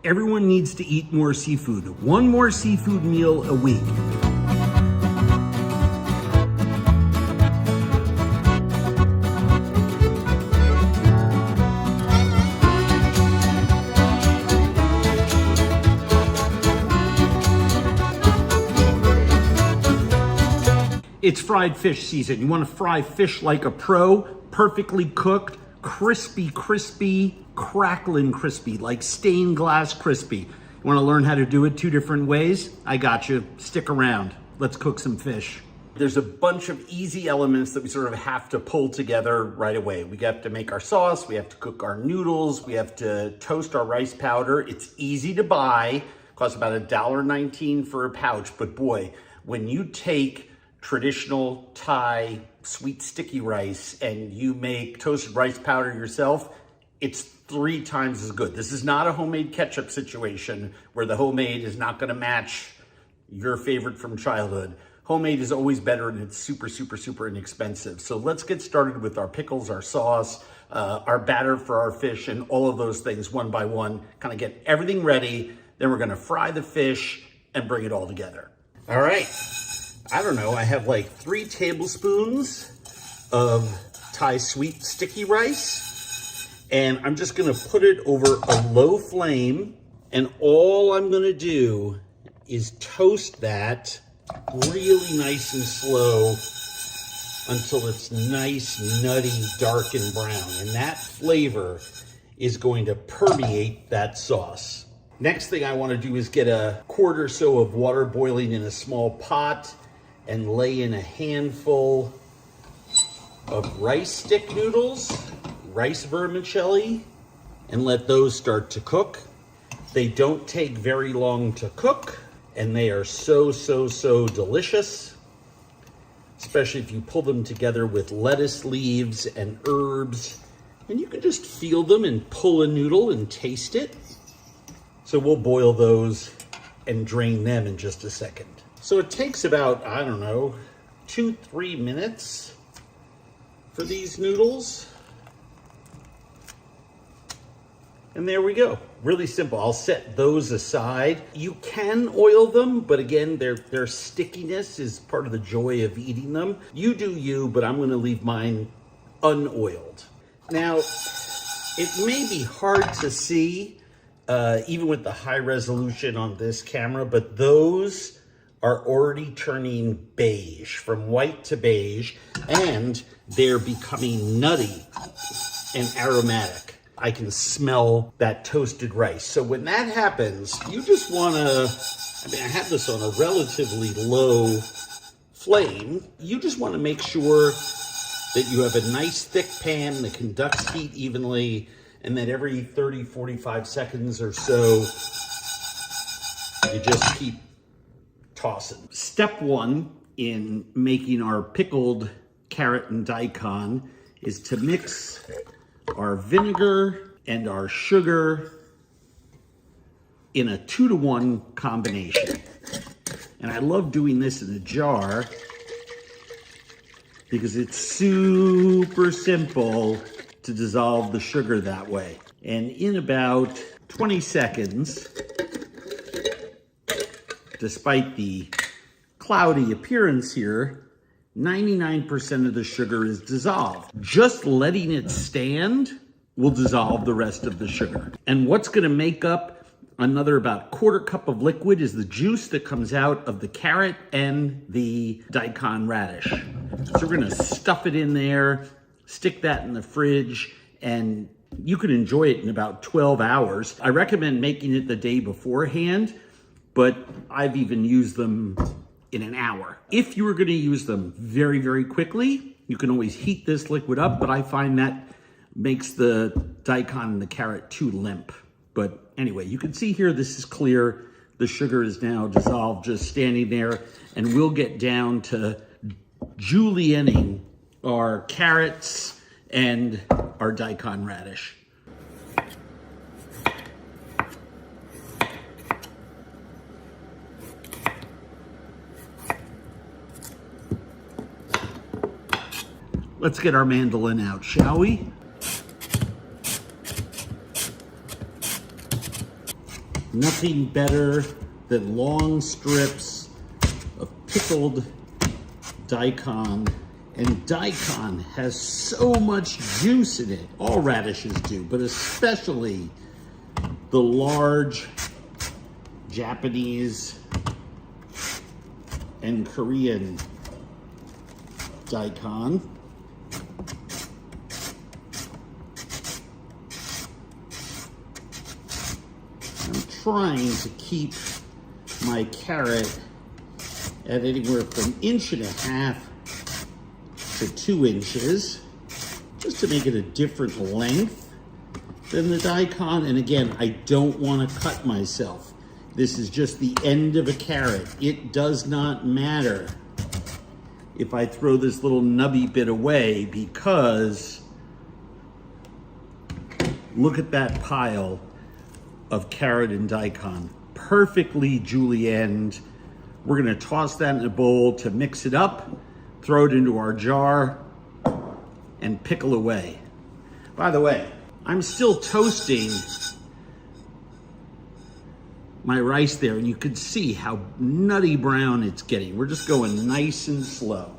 Everyone needs to eat more seafood. One more seafood meal a week. It's fried fish season. You want to fry fish like a pro, perfectly cooked, crispy, crackling crispy, like stained glass crispy. You want to learn how to do it 2 different ways? I got you. Stick around. Let's cook some fish. There's a bunch of easy elements that we sort of have to pull together right away. We have to make our sauce, we have to cook our noodles, we have to toast our rice powder. It's easy to buy, costs about $1.19 for a pouch, but boy, when you take traditional Thai sweet sticky rice and you make toasted rice powder yourself, it's 3 times as good. This is not a homemade ketchup situation where the homemade is not gonna match your favorite from childhood. Homemade is always better and it's super inexpensive. So let's get started with our pickles, our sauce, our batter for our fish, and all of those things one by one. Kind of get everything ready. Then we're gonna fry the fish and bring it all together. All right. I don't know, I have like 3 tablespoons of Thai sweet sticky rice, and I'm just gonna put it over a low flame, and all I'm gonna do is toast that really nice and slow until it's nice, nutty, dark and brown, and that flavor is going to permeate that sauce. Next thing I wanna do is get a quart or so of water boiling in a small pot and lay in a handful of rice stick noodles, rice vermicelli, and let those start to cook. They don't take very long to cook, and they are so delicious, especially if you pull them together with lettuce leaves and herbs, and you can just feel them and pull a noodle and taste it. So we'll boil those and drain them in just a second. So it takes about, I don't know, 2-3 minutes for these noodles. And there we go. Really simple. I'll set those aside. You can oil them, but again, their stickiness is part of the joy of eating them. You do you, but I'm gonna leave mine unoiled. Now, it may be hard to see, even with the high resolution on this camera, but those are already turning beige, from white to beige, and they're becoming nutty and aromatic. I can smell that toasted rice. So when that happens, you just wanna, I have this on a relatively low flame. You just wanna make sure that you have a nice thick pan that conducts heat evenly, and that every 30-45 seconds or so, you just keep tossing. Step 1 in making our pickled carrot and daikon is to mix our vinegar and our sugar in a 2-to-1 combination. And I love doing this in a jar because it's super simple to dissolve the sugar that way. And in about 20 seconds, despite the cloudy appearance here, 99% of the sugar is dissolved. Just letting it stand will dissolve the rest of the sugar. And what's gonna make up another about 1/4 cup of liquid is the juice that comes out of the carrot and the daikon radish. So we're gonna stuff it in there, stick that in the fridge, and you can enjoy it in about 12 hours. I recommend making it the day beforehand, but I've even used them in an hour. If you were gonna use them very quickly, you can always heat this liquid up, but I find that makes the daikon and the carrot too limp. But anyway, you can see here, this is clear. The sugar is now dissolved, just standing there, and we'll get down to julienning our carrots and our daikon radish. Let's get our mandolin out, shall we? Nothing better than long strips of pickled daikon. And daikon has so much juice in it. All radishes do, but especially the large Japanese and Korean daikon. I'm trying to keep my carrot at anywhere from 1.5 to 2 inches, just to make it a different length than the daikon. And again, I don't want to cut myself. This is just the end of a carrot. It does not matter if I throw this little nubby bit away, because look at that pile of carrot and daikon. Perfectly julienned. We're gonna toss that in a bowl to mix it up, throw it into our jar, and pickle away. By the way, I'm still toasting my rice there, and you can see how nutty brown it's getting. We're just going nice and slow.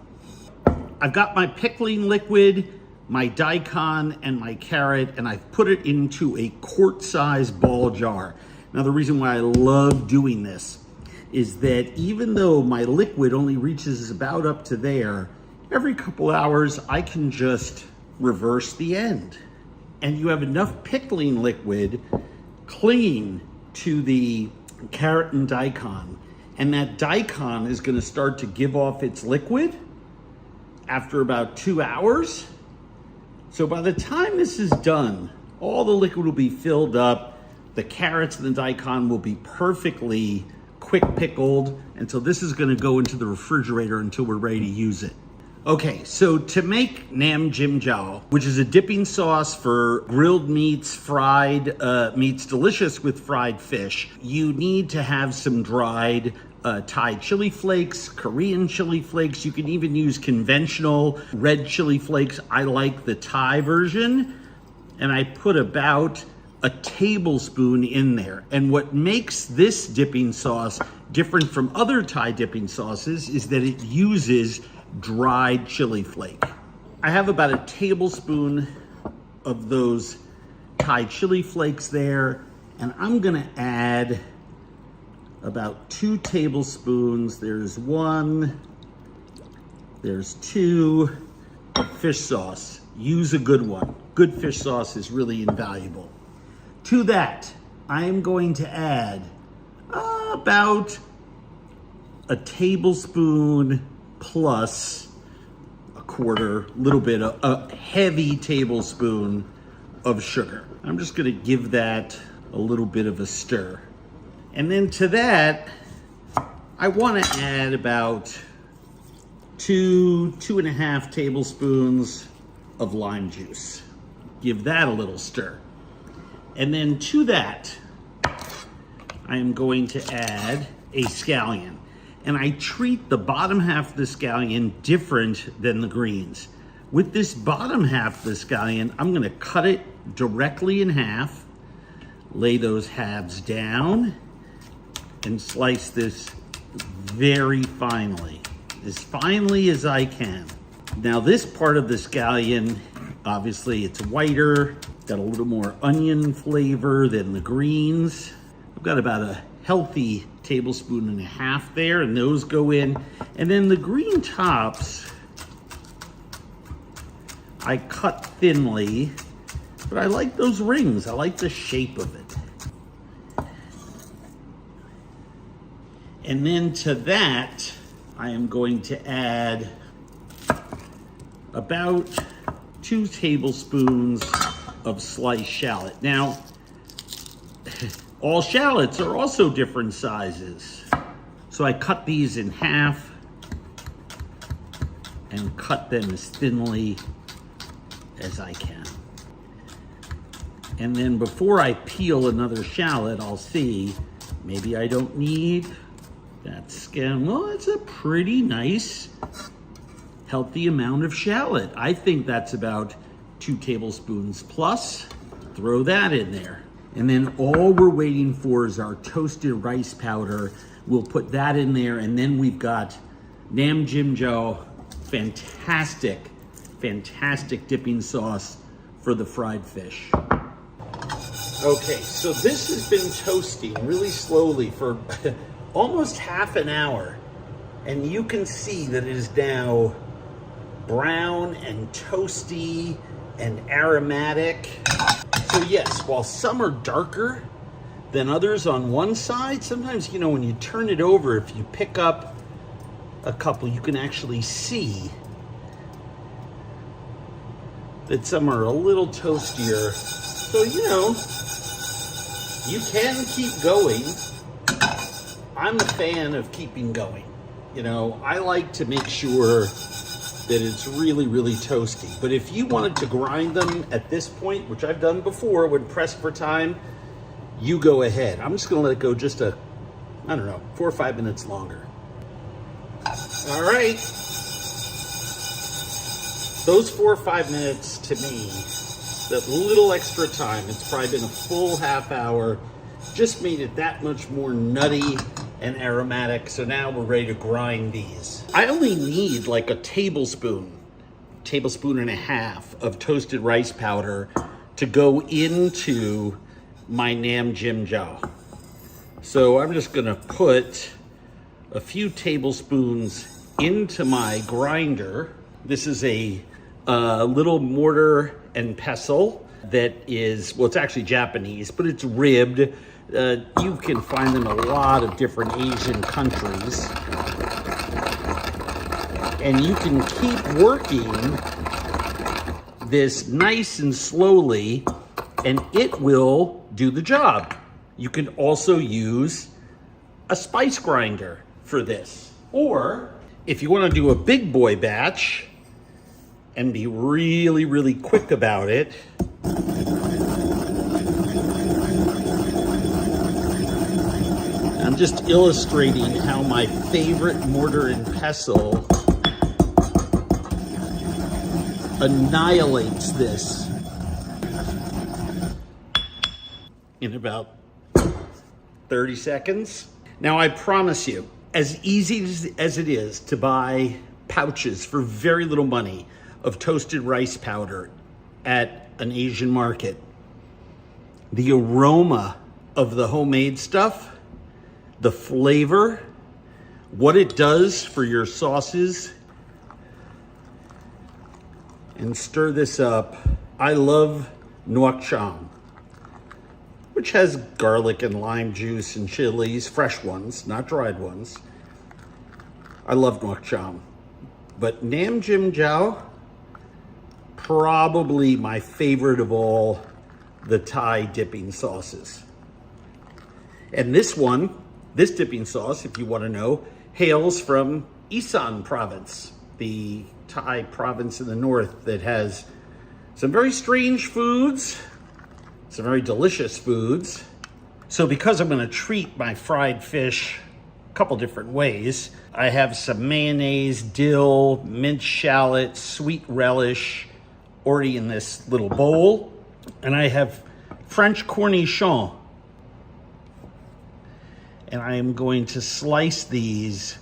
I've got my pickling liquid, my daikon, and my carrot, and I've put it into a quart-sized ball jar. Now, the reason why I love doing this is that even though my liquid only reaches about up to there, every couple hours I can just reverse the end. And you have enough pickling liquid clinging to the carrot and daikon, and that daikon is going to start to give off its liquid after about 2 hours. So by the time this is done, all the liquid will be filled up, the carrots and the daikon will be perfectly quick pickled, and so this is going to go into the refrigerator until we're ready to use it. Okay, so to make nam jim jao, which is a dipping sauce for grilled meats, fried meats, delicious with fried fish, you need to have some dried Thai chili flakes, Korean chili flakes. You can even use conventional red chili flakes. I like the Thai version, and I put about a tablespoon in there. And what makes this dipping sauce different from other Thai dipping sauces is that it uses dried chili flake. I have about a tablespoon of those Thai chili flakes there, and I'm gonna add about 2 tablespoons. There's 1, there's 2 of fish sauce. Use a good one. Good fish sauce is really invaluable. To that, I am going to add about a tablespoon plus a quarter, little bit, a heavy tablespoon of sugar. I'm just gonna give that a little bit of a stir. And then to that, I wanna add about 2.5 tablespoons of lime juice. Give that a little stir. And then to that, I am going to add a scallion. And I treat the bottom half of the scallion different than the greens. With this bottom half of the scallion, I'm gonna cut it directly in half, lay those halves down, and slice this very finely as I can. Now this part of the scallion, obviously it's whiter, got a little more onion flavor than the greens. I've got about a healthy 1.5 tablespoons there, and those go in. And then the green tops, I cut thinly, but I like those rings. I like the shape of it. And then to that, I am going to add about 2 tablespoons of sliced shallot. Now, all shallots are also different sizes. So I cut these in half and cut them as thinly as I can. And then before I peel another shallot, I'll see, maybe I don't need that skin. Well, it's a pretty nice, healthy amount of shallot. I think that's about 2 tablespoons plus. Throw that in there. And then all we're waiting for is our toasted rice powder. We'll put that in there, and then we've got Nam Jim Jo, fantastic, fantastic dipping sauce for the fried fish. Okay, so this has been toasting really slowly for almost half an hour, and you can see that it is now brown and toasty and aromatic. So yes, while some are darker than others on one side, sometimes, you know, when you turn it over, if you pick up a couple, you can actually see that some are a little toastier. So, you know, you can keep going. I'm a fan of keeping going. You know, I like to make sure that it's really, really toasty. But if you wanted to grind them at this point, which I've done before when pressed for time, you go ahead. I'm just gonna let it go just I don't know, 4 or 5 minutes longer. All right. Those 4 or 5 minutes to me, that little extra time, it's probably been a full half hour, just made it that much more nutty and aromatic. So now we're ready to grind these. I only need like a tablespoon and a half of toasted rice powder to go into my Nam Jim Jo. So I'm just gonna put a few tablespoons into my grinder. This is a little mortar and pestle that is, well, it's actually Japanese, but it's ribbed. You can find them in a lot of different Asian countries. And you can keep working this nice and slowly, and it will do the job. You can also use a spice grinder for this. Or if you want to do a big boy batch and be really, really quick about it, I'm just illustrating how my favorite mortar and pestle annihilates this in about 30 seconds. Now, I promise you, as easy as it is to buy pouches for very little money of toasted rice powder at an Asian market, the aroma of the homemade stuff, the flavor, what it does for your sauces, and stir this up. I love nuoc cham, which has garlic and lime juice and chilies, fresh ones, not dried ones. I love nuoc cham. But Nam Jim Jo, probably my favorite of all the Thai dipping sauces. And this one, this dipping sauce, if you want to know, hails from Isan province, the Thai province in the north that has some very strange foods, some very delicious foods. So because I'm going to treat my fried fish a couple different ways, I have some mayonnaise, dill, minced shallot, sweet relish already in this little bowl. And I have French cornichon. And I am going to slice these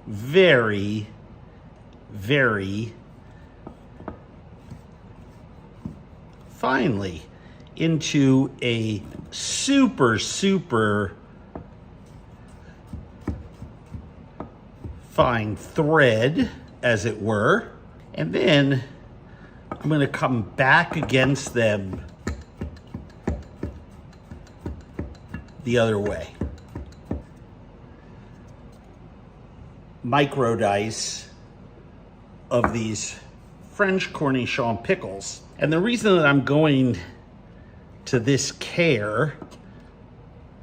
very, very finely into a super, super fine thread, as it were. And then I'm going to come back against them the other way. Micro dice of these French cornichon pickles. And the reason that I'm going to this care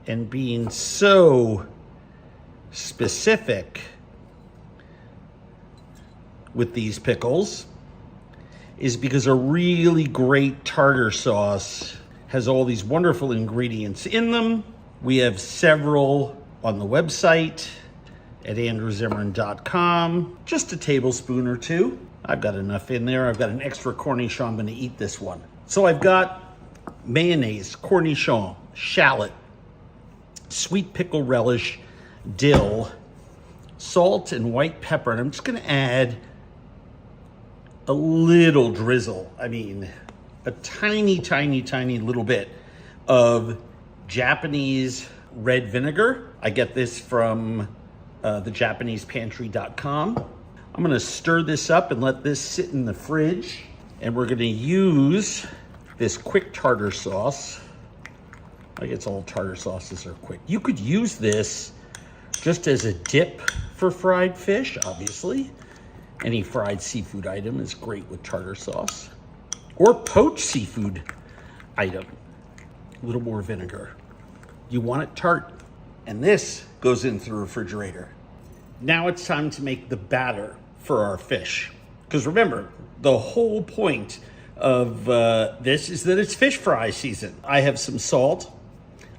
and being so specific with these pickles is because a really great tartar sauce has all these wonderful ingredients in them. We have several on the website at andrewzimmern.com, just a tablespoon or two. I've got enough in there. I've got an extra cornichon. I'm going to eat this one. So I've got mayonnaise, cornichon, shallot, sweet pickle relish, dill, salt and white pepper. And I'm just gonna add a little drizzle. I mean, a tiny, tiny, tiny little bit of Japanese red vinegar. I get this from thejapanesepantry.com. I'm gonna stir this up and let this sit in the fridge. And we're gonna use this quick tartar sauce. I guess all tartar sauces are quick. You could use this just as a dip for fried fish, obviously. Any fried seafood item is great with tartar sauce. Or poached seafood item. A little more vinegar. You want it tart. And this goes into the refrigerator. Now it's time to make the batter for our fish. Because remember, the whole point of this is that it's fish fry season. I have some salt.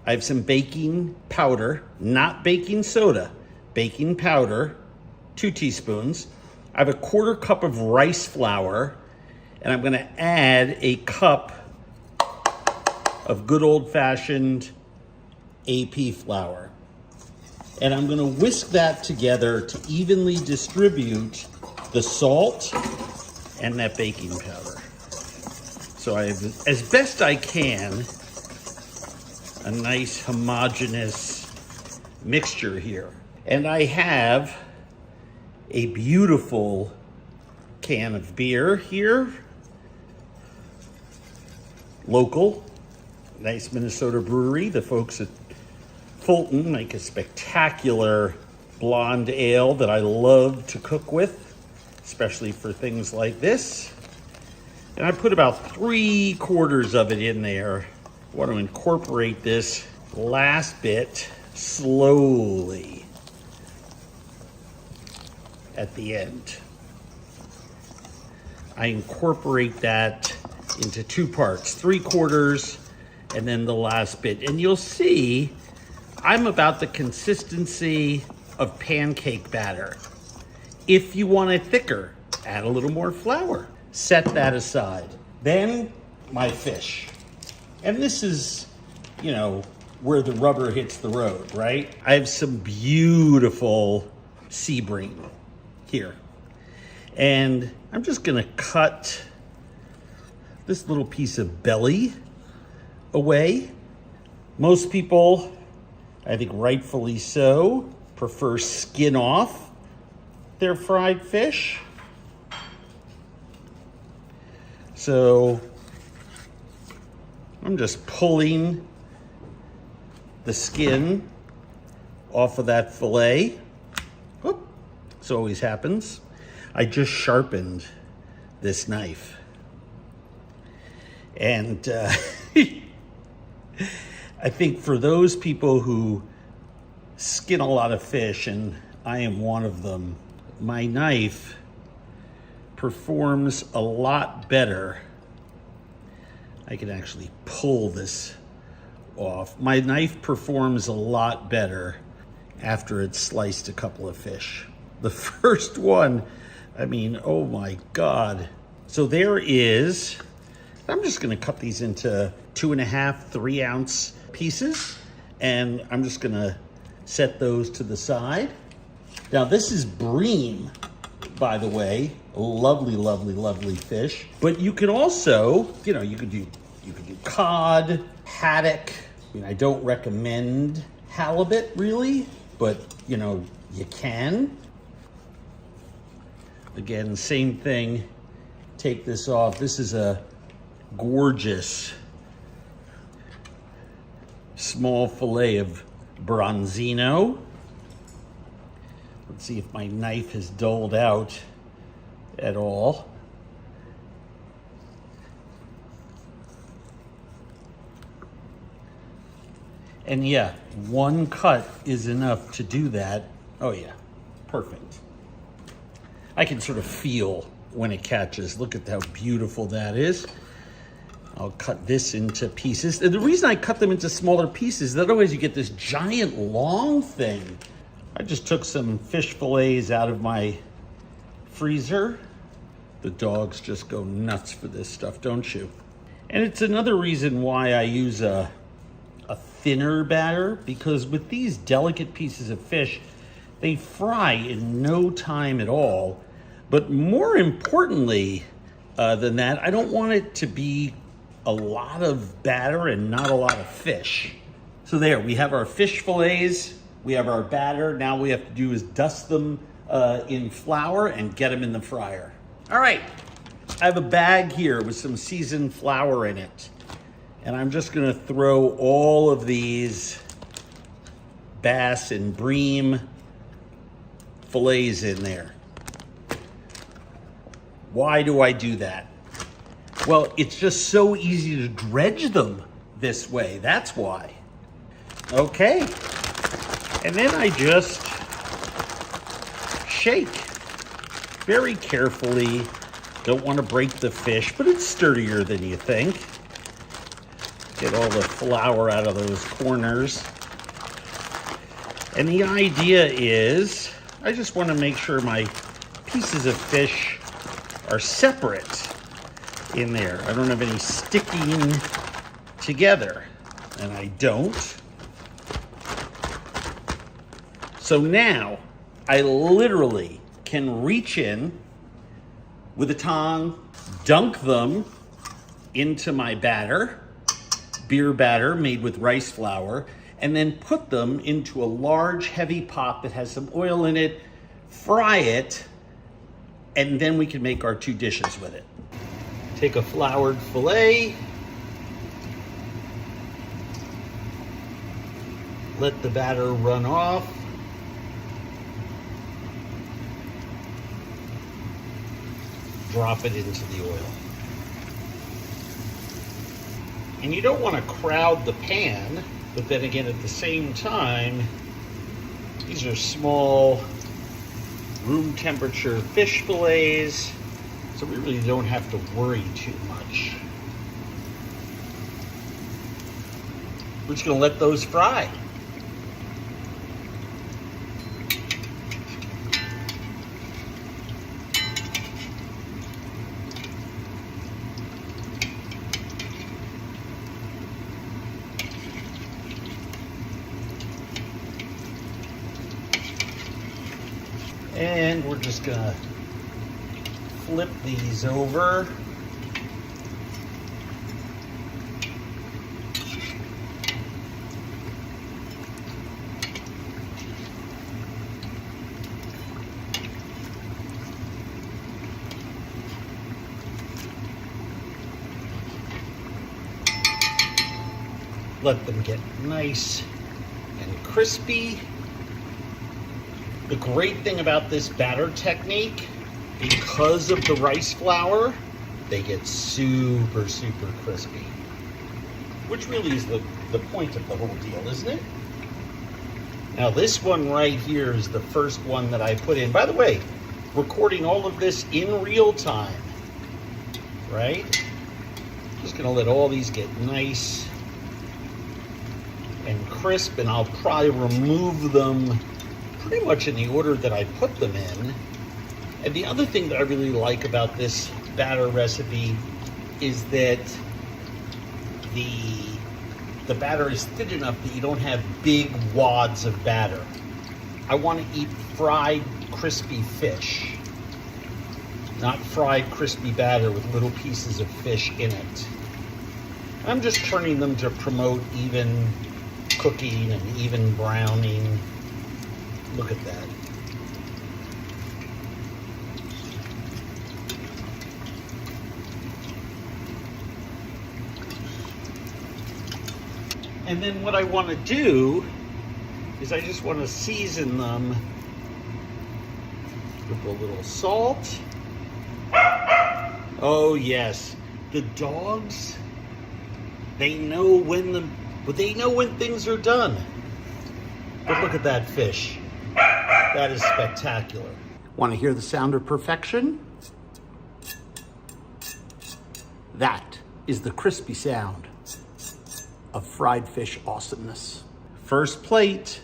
I have some baking powder, not baking soda, baking powder, 2 teaspoons. I have a 1/4 cup of rice flour, and I'm gonna add a cup of good old-fashioned AP flour. And I'm gonna whisk that together to evenly distribute the salt and that baking powder. So I have, as best I can, a nice homogeneous mixture here. And I have a beautiful can of beer here. Local, nice Minnesota brewery. The folks at Fulton make a spectacular blonde ale that I love to cook with, especially for things like this. And I put about 3/4 of it in there. I want to incorporate this last bit slowly at the end. I incorporate that into 2 parts, 3/4 and then the last bit. And you'll see I'm about the consistency of pancake batter. If you want it thicker, add a little more flour. Set that aside. Then my fish. And this is, you know, where the rubber hits the road, right? I have some beautiful sea bream here. And I'm just gonna cut this little piece of belly away. Most people, I think rightfully so, prefer skin off their fried fish. So I'm just pulling the skin off of that fillet. Whoop. This always happens. I just sharpened this knife. And I think for those people who skin a lot of fish, and I am one of them, my knife performs a lot better. I can actually pull this off. My knife performs a lot better after it's sliced a couple of fish. The first one, I mean, oh my God. So there is, I'm just gonna cut these into 2.5, 3 ounce pieces, and I'm just gonna set those to the side. Now this is bream, by the way, lovely, lovely, lovely fish. But you can also, you know, you could do cod, haddock. I mean, I don't recommend halibut really, but you know, you can. Again, same thing. Take this off. This is a gorgeous small fillet of bronzino. Let's see if my knife has dulled out at all. And yeah, 1 cut is enough to do that. Oh yeah, perfect. I can sort of feel when it catches. Look at how beautiful that is. I'll cut this into pieces. And the reason I cut them into smaller pieces, that otherwise you get this giant long thing. I just took some fish fillets out of my freezer. The dogs just go nuts for this stuff, don't you? And it's another reason why I use a thinner batter, because with these delicate pieces of fish, they fry in no time at all. But more importantly than that, I don't want it to be a lot of batter and not a lot of fish. So there, we have our fish fillets, we have our batter. Now we have to do is dust them in flour and get them in the fryer. All right, I have a bag here with some seasoned flour in it. And I'm just gonna throw all of these bass and bream fillets in there. Why do I do that? Well, it's just so easy to dredge them this way. That's why. Okay. And then I just shake very carefully. Don't want to break the fish, but it's sturdier than you think. Get all the flour out of those corners. And the idea is, I just want to make sure my pieces of fish are separate in there. I don't have any sticking together, and I don't. So now I literally can reach in with a tong, dunk them into my batter, beer batter made with rice flour, and then put them into a large heavy pot that has some oil in it, fry it, and then we can make our two dishes with it. Take a floured fillet, let the batter run off, drop it into the oil. And you don't want to crowd the pan, but then again at the same time, these are small room temperature fish fillets, so we really don't have to worry too much. We're just gonna let those fry. And we're just gonna flip these over. Let them get nice and crispy. The great thing about this batter technique, because of the rice flour, they get super, super crispy. Which really is the point of the whole deal, isn't it? Now this one right here is the first one that I put in. By the way, recording all of this in real time, right? Just gonna let all these get nice and crisp, and I'll probably remove them pretty much in the order that I put them in. And the other thing that I really like about this batter recipe is that the batter is thin enough that you don't have big wads of batter. I want to eat fried, crispy fish, not fried, crispy batter with little pieces of fish in it. I'm just turning them to promote even cooking and even browning. Look at that. And then what I want to do is I just want to season them with a little salt. Oh yes, the dogs, they know when things are done. But look at that fish. That is spectacular. Want to hear the sound of perfection? That is the crispy sound of fried fish awesomeness. First plate,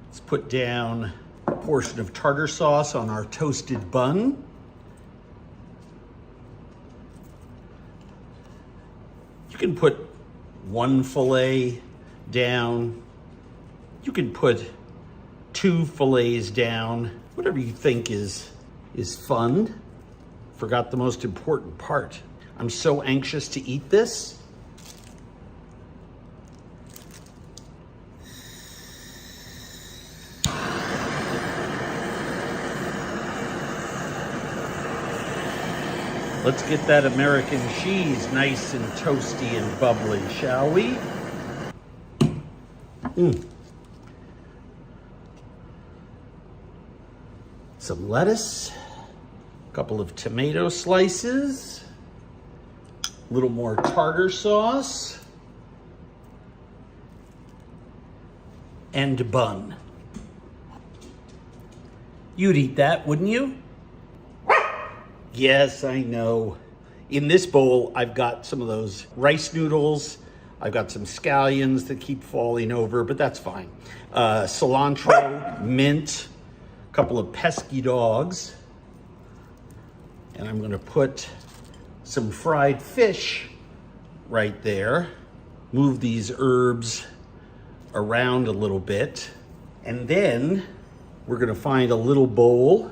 let's put down a portion of tartar sauce on our toasted bun. can put one fillet down. You can put 2 fillets down. Whatever you think is fun. Forgot the most important part. I'm so anxious to eat this. Let's get that American cheese nice and toasty and bubbly, shall we? Some lettuce, a couple of tomato slices, a little more tartar sauce, and bun. You'd eat that, wouldn't you? Yes, I know. In this bowl, I've got some of those rice noodles. I've got some scallions that keep falling over, but that's fine. Cilantro, mint, a couple of pesky dogs. And I'm gonna put some fried fish right there. Move these herbs around a little bit. And then we're gonna find a little bowl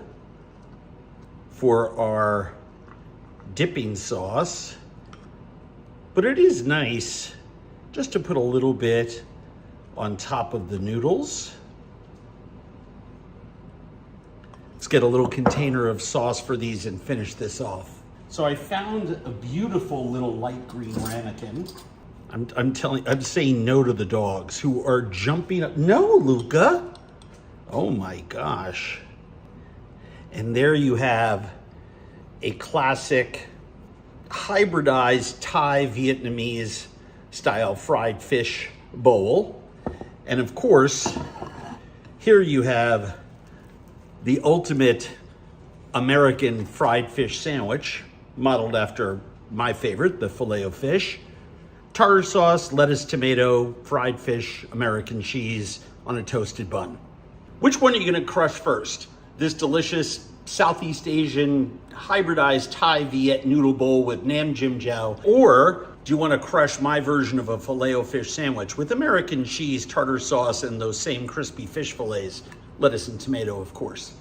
for our dipping sauce. But it is nice just to put a little bit on top of the noodles. Let's get a little container of sauce for these and finish this off. So I found a beautiful little light green ramekin. I'm saying no to the dogs who are jumping up. No, Luca. Oh my gosh. And there you have a classic hybridized Thai Vietnamese style fried fish bowl. And of course, here you have the ultimate American fried fish sandwich, modeled after my favorite, the Filet-O-Fish. Tartar sauce, lettuce, tomato, fried fish, American cheese on a toasted bun. Which one are you gonna crush first? This delicious Southeast Asian hybridized Thai Viet noodle bowl with Nam Jim Jiao? Or do you want to crush my version of a Filet-O-Fish sandwich with American cheese, tartar sauce, and those same crispy fish fillets, lettuce and tomato, of course?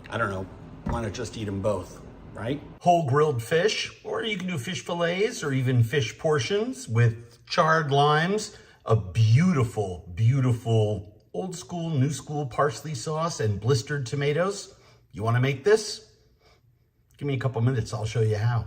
I don't know. Why not just eat them both, right? Whole grilled fish, or you can do fish fillets or even fish portions with charred limes, a beautiful, beautiful old school, new school parsley sauce, and blistered tomatoes. You want to make this? Give me a couple minutes, I'll show you how.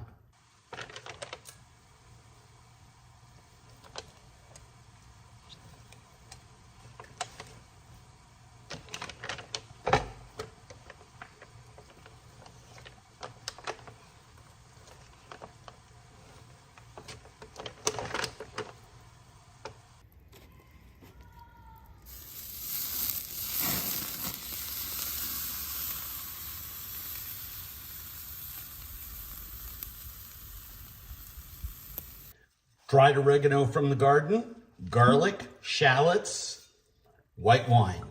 Dried oregano from the garden, garlic, shallots, white wine.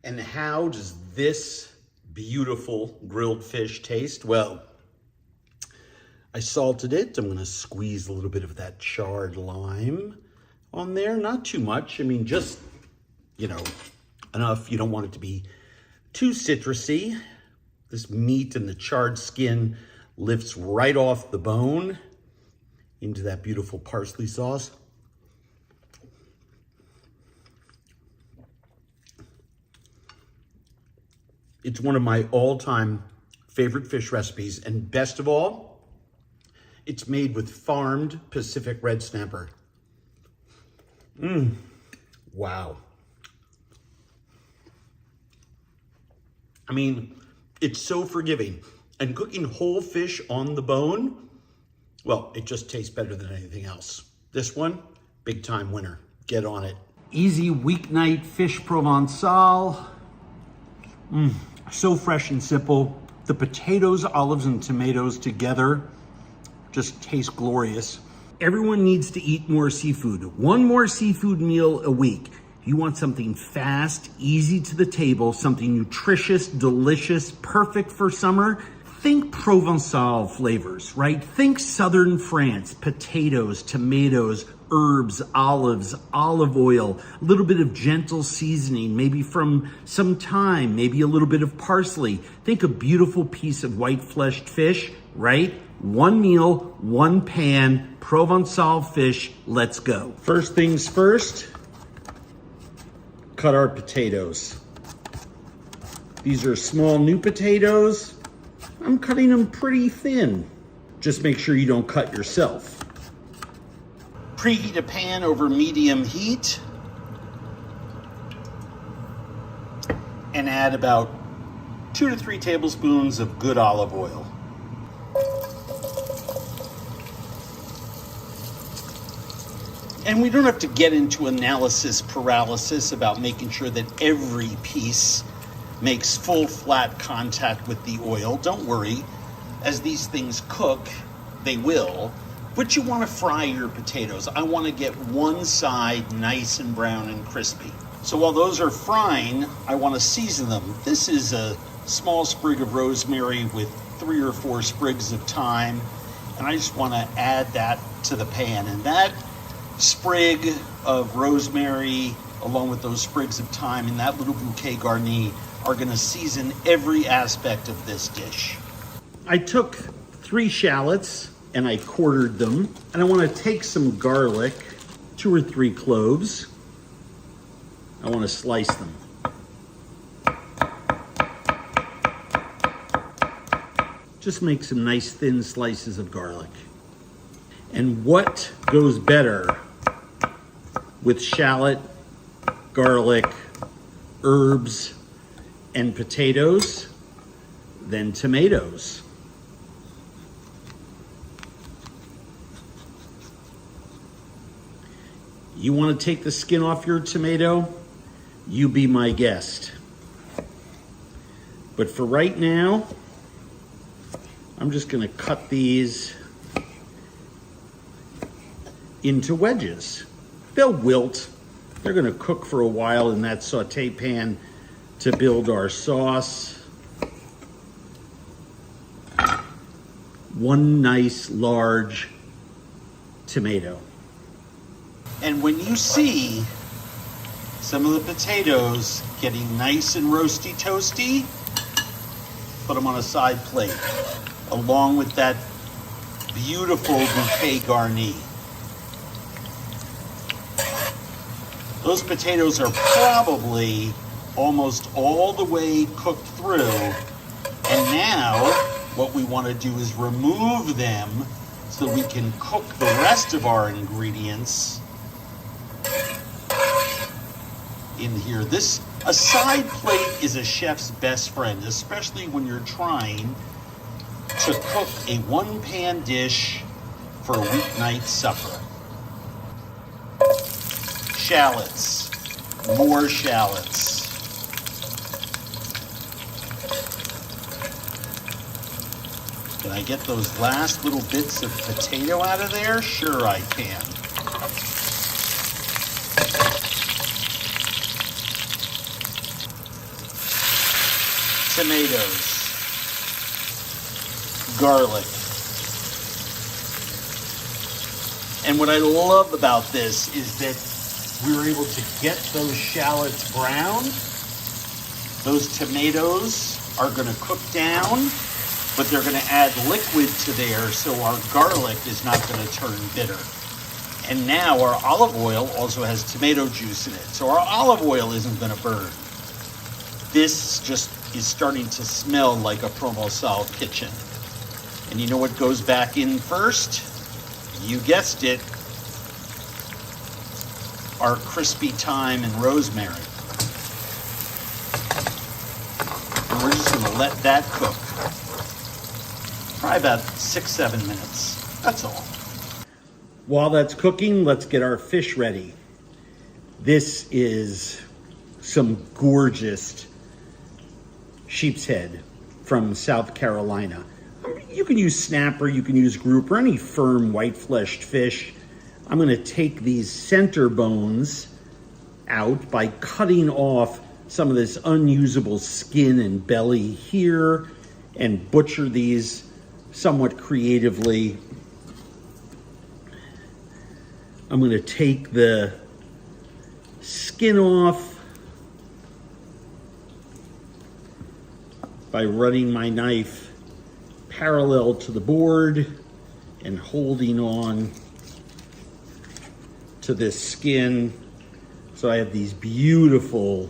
And how does this beautiful grilled fish taste? Well, I salted it. I'm gonna squeeze a little bit of that charred lime on there. Not too much. I mean, just, you know, enough. You don't want it to be too citrusy. This meat and the charred skin lifts right off the bone into that beautiful parsley sauce. It's one of my all-time favorite fish recipes, and best of all, it's made with farmed Pacific red snapper. Wow. I mean, it's so forgiving. And cooking whole fish on the bone, well, it just tastes better than anything else. This one, big time winner. Get on it. Easy weeknight fish Provençal. So fresh and simple. The potatoes, olives, and tomatoes together just taste glorious. Everyone needs to eat more seafood. One more seafood meal a week. You want something fast, easy to the table, something nutritious, delicious, perfect for summer. Think Provençal flavors, right? Think Southern France, potatoes, tomatoes, herbs, olives, olive oil, a little bit of gentle seasoning, maybe from some thyme, maybe a little bit of parsley. Think a beautiful piece of white-fleshed fish, right? One meal, one pan, Provençal fish, let's go. First things first, cut our potatoes. These are small new potatoes. I'm cutting them pretty thin. Just make sure you don't cut yourself. Preheat a pan over medium heat and add about 2 to 3 tablespoons of good olive oil. And we don't have to get into analysis paralysis about making sure that every piece makes full flat contact with the oil. Don't worry, as these things cook, they will. But you want to fry your potatoes. I want to get one side nice and brown and crispy. So while those are frying, I want to season them. This is a small sprig of rosemary with 3 or 4 sprigs of thyme, and I just want to add that to the pan. And that sprig of rosemary, along with those sprigs of thyme and that little bouquet garni, are going to season every aspect of this dish. I took 3 shallots and I quartered them, and I want to take some garlic, 2 or 3 cloves. I want to slice them. Just make some nice thin slices of garlic. And what goes better with shallot, garlic, herbs, and potatoes than tomatoes? You want to take the skin off your tomato? You be my guest. But for right now, I'm just going to cut these into wedges. They'll wilt. They're going to cook for a while in that saute pan to build our sauce. One nice large tomato. And when you see some of the potatoes getting nice and roasty toasty, put them on a side plate along with that beautiful bouquet garni. Those potatoes are probably almost all the way cooked through, and now what we want to do is remove them so we can cook the rest of our ingredients in here. A side plate is a chef's best friend, especially when you're trying to cook a one-pan dish for a weeknight supper. Shallots, more shallots. Can I get those last little bits of potato out of there? Sure I can. tomatoes, garlic. And what I love about this is that we were able to get those shallots browned. Those tomatoes are going to cook down, but they're going to add liquid to there, so our garlic is not going to turn bitter. And now our olive oil also has tomato juice in it, so our olive oil isn't going to burn. This just is starting to smell like a Provençal kitchen. And you know what goes back in first? You guessed it, our crispy thyme and rosemary. And we're just going to let that cook. Probably about 6-7 minutes. That's all. While that's cooking, let's get our fish ready. This is some gorgeous sheep's head from South Carolina. You can use snapper, you can use grouper, any firm white-fleshed fish. I'm going to take these center bones out by cutting off some of this unusable skin and belly here and butcher these somewhat creatively. I'm going to take the skin off by running my knife parallel to the board and holding on to this skin. So I have these beautiful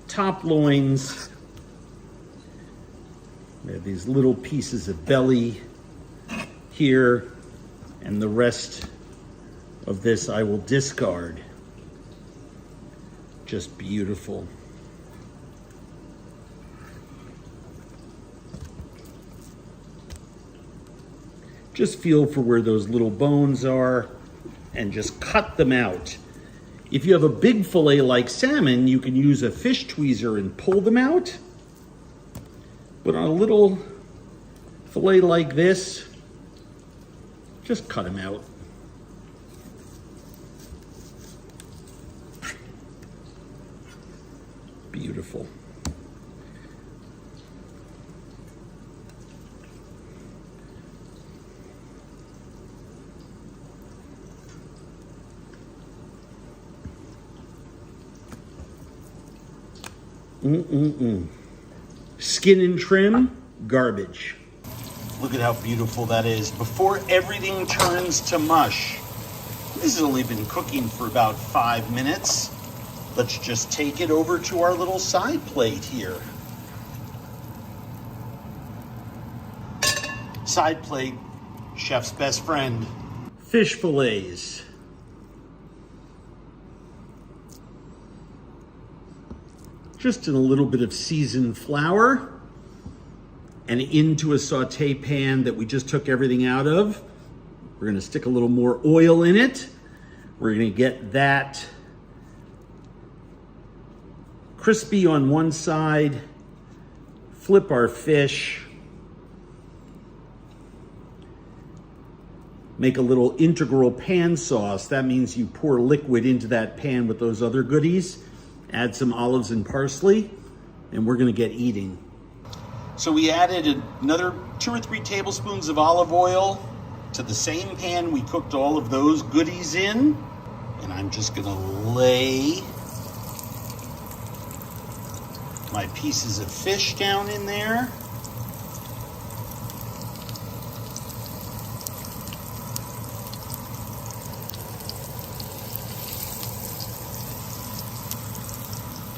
top loins. I have these little pieces of belly here, and the rest of this I will discard. Just beautiful. Just feel for where those little bones are and just cut them out. If you have a big fillet like salmon, you can use a fish tweezer and pull them out. But on a little fillet like this, just cut them out. Beautiful. Skin and trim, garbage. Look at how beautiful that is. Before everything turns to mush. This has only been cooking for about 5 minutes. Let's just take it over to our little side plate here. Side plate, chef's best friend. Fish fillets. Just in a little bit of seasoned flour and into a saute pan that we just took everything out of. We're gonna stick a little more oil in it. We're gonna get that crispy on one side, flip our fish, make a little integral pan sauce. That means you pour liquid into that pan with those other goodies. Add some olives and parsley, and we're gonna get eating. So we added another 2 or 3 tablespoons of olive oil to the same pan we cooked all of those goodies in. And I'm just gonna lay my pieces of fish down in there.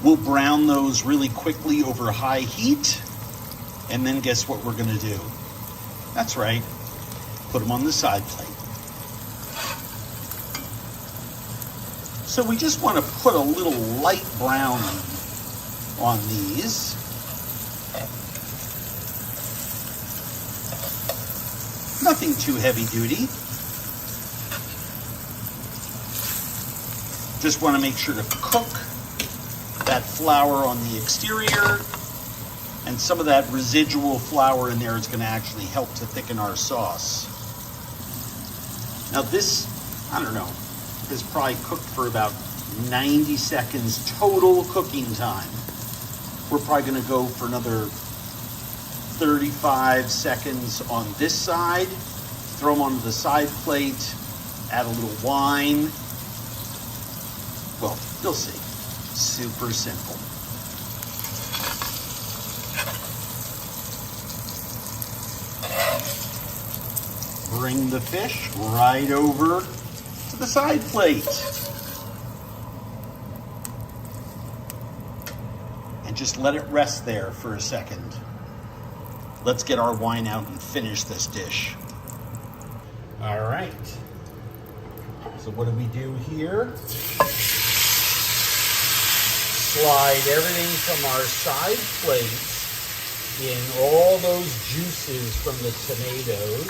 We'll brown those really quickly over high heat, and then guess what we're gonna do? That's right, put them on the side plate. So we just wanna put a little light brown on these. Nothing too heavy duty. Just wanna make sure to cook that flour on the exterior, and some of that residual flour in there is going to actually help to thicken our sauce. Now this, I don't know, is probably cooked for about 90 seconds total cooking time. We're probably gonna go for another 35 seconds on this side. Throw them onto the side plate, add a little wine. Well, you'll see. Super simple. Bring the fish right over to the side plate. And just let it rest there for a second. Let's get our wine out and finish this dish. All right. So what do we do here? Slide everything from our side plate in, all those juices from the tomatoes.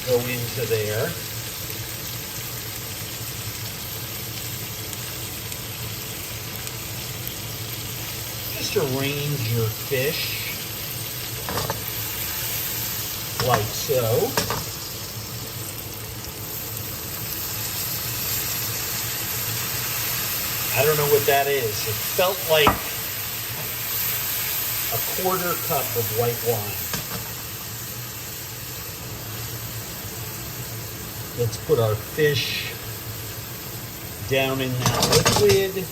Go into there. Just arrange your fish like so. I don't know what that is. It felt like a quarter cup of white wine. Let's put our fish down in that liquid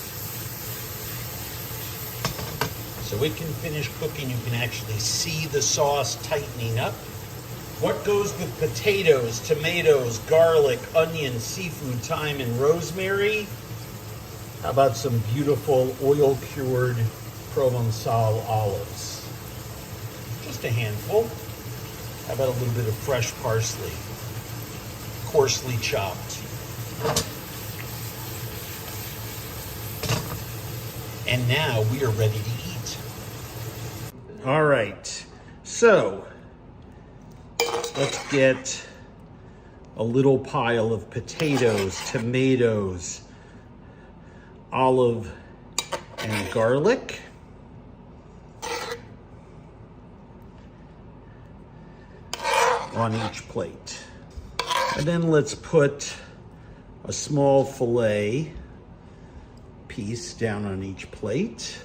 so it can finish cooking. You can actually see the sauce tightening up. What goes with potatoes, tomatoes, garlic, onion, seafood, thyme, and rosemary? How about some beautiful oil-cured Provençal olives? Just a handful. How about a little bit of fresh parsley, coarsely chopped? And now we are ready to eat. All right, so let's get a little pile of potatoes, tomatoes, olive and garlic. On each plate. And then let's put a small fillet piece down on each plate.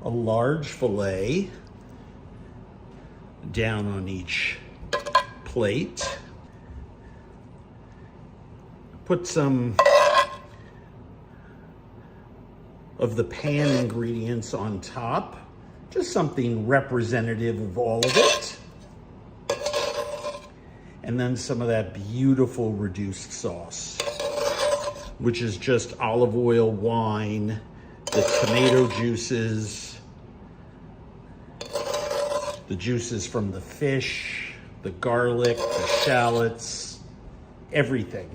A large fillet down on each plate. Put some of the pan ingredients on top, just something representative of all of it. And then some of that beautiful reduced sauce, which is just olive oil, wine, the tomato juices, the juices from the fish, the garlic, the shallots, everything.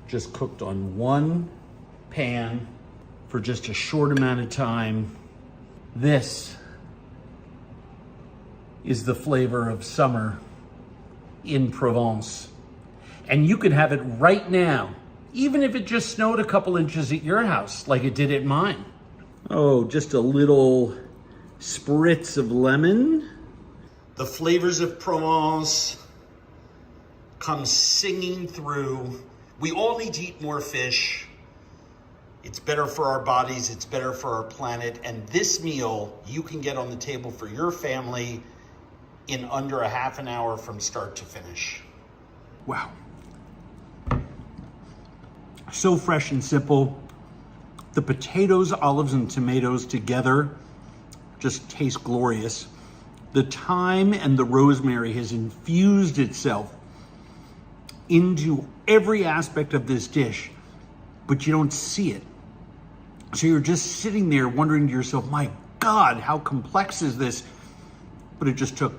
Just cooked on one pan for just a short amount of time. This is the flavor of summer in Provence. And you can have it right now, even if it just snowed a couple inches at your house, like it did at mine. Oh, just a little spritz of lemon. The flavors of Provence come singing through. We all need to eat more fish. It's better for our bodies, it's better for our planet, and this meal you can get on the table for your family in under a half an hour from start to finish. Wow. So fresh and simple. The potatoes, olives, and tomatoes together just taste glorious. The thyme and the rosemary has infused itself into every aspect of this dish, but you don't see it. So you're just sitting there wondering to yourself, my God, how complex is this? But it just took,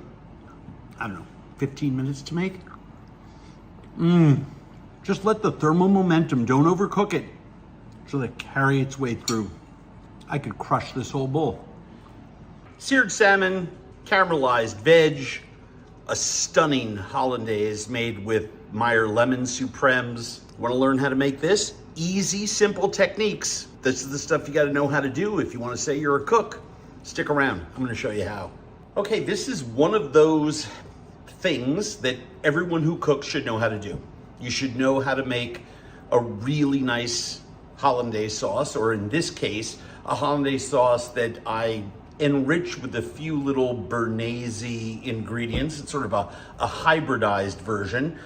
I don't know, 15 minutes to make. Just let the thermal momentum, don't overcook it, so that carry its way through. I could crush this whole bowl. Seared salmon, caramelized veg, a stunning hollandaise made with Meyer lemon supremes. Want to learn how to make this? Easy, simple techniques. This is the stuff you got to know how to do if you want to say you're a cook. Stick around. I'm going to show you how. Okay, this is one of those things that everyone who cooks should know how to do. You should know how to make a really nice hollandaise sauce, or in this case, a hollandaise sauce that I enrich with a few little Béarnaise ingredients. It's sort of a hybridized version.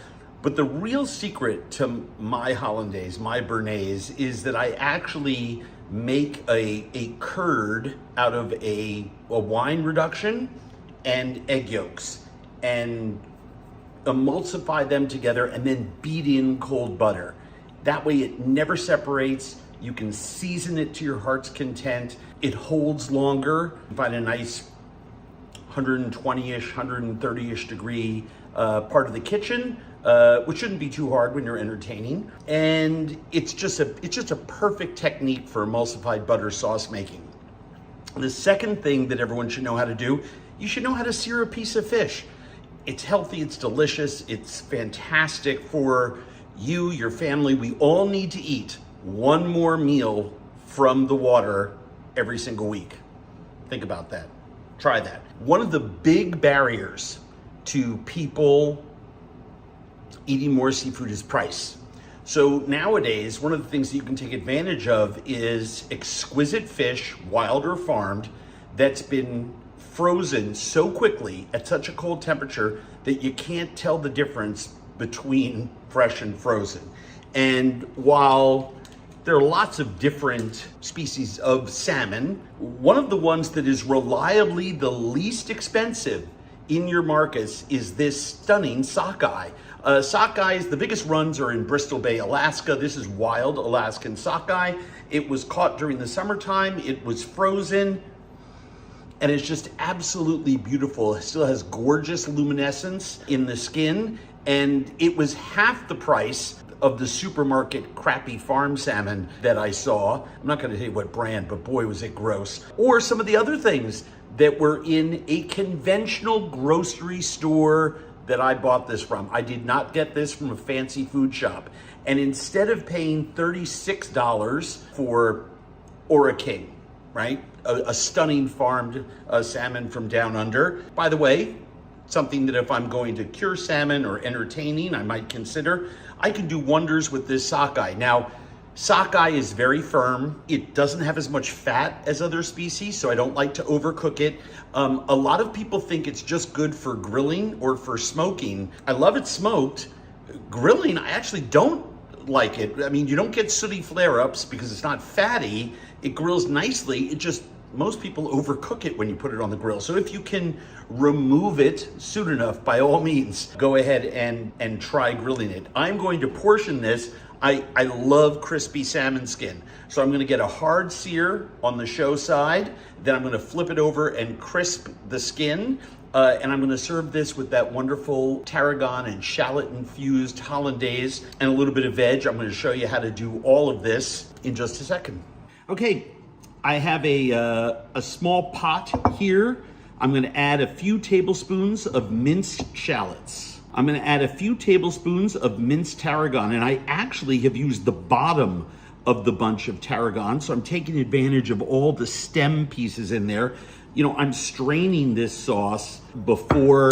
But the real secret to my hollandaise, my Béarnaise, is that I actually make a curd out of a wine reduction and egg yolks, and emulsify them together and then beat in cold butter. That way it never separates. You can season it to your heart's content. It holds longer. Find a nice 120-ish, 130-ish degree part of the kitchen, which shouldn't be too hard when you're entertaining. And it's just a perfect technique for emulsified butter sauce making. The second thing that everyone should know how to do, you should know how to sear a piece of fish. It's healthy, it's delicious, it's fantastic for you, your family. We all need to eat one more meal from the water every single week. Think about that. Try that. One of the big barriers to people eating more seafood is price. So nowadays, one of the things that you can take advantage of is exquisite fish, wild or farmed, that's been frozen so quickly at such a cold temperature that you can't tell the difference between fresh and frozen. And while there are lots of different species of salmon, one of the ones that is reliably the least expensive in your markets is this stunning sockeye. Sockeyes, the biggest runs are in Bristol Bay, Alaska. This is wild Alaskan sockeye. It was caught during the summertime. It was frozen, and it's just absolutely beautiful. It still has gorgeous luminescence in the skin, and it was half the price of the supermarket crappy farm salmon that I saw. I'm not gonna tell you what brand, but boy, was it gross. Or some of the other things that were in a conventional grocery store that I bought this from. I did not get this from a fancy food shop. And instead of paying $36 for Ora King, right? A stunning farmed salmon from down under. By the way, something that if I'm going to cure salmon or entertaining, I might consider. I can do wonders with this sockeye. Now, sockeye is very firm. It doesn't have as much fat as other species, so I don't like to overcook it. A lot of people think it's just good for grilling or for smoking. I love it smoked. Grilling, I actually don't like it. I mean, you don't get sooty flare-ups because it's not fatty. It grills nicely. It just, most people overcook it when you put it on the grill. So if you can remove it soon enough, by all means, go ahead and try grilling it. I'm going to portion this. I love crispy salmon skin. So I'm gonna get a hard sear on the show side, then I'm gonna flip it over and crisp the skin, and I'm gonna serve this with that wonderful tarragon and shallot infused hollandaise and a little bit of veg. I'm gonna show you how to do all of this in just a second. Okay, I have a small pot here. I'm gonna add a few tablespoons of minced shallots. I'm gonna add a few tablespoons of minced tarragon, and I actually have used the bottom of the bunch of tarragon, so I'm taking advantage of all the stem pieces in there. You know, I'm straining this sauce before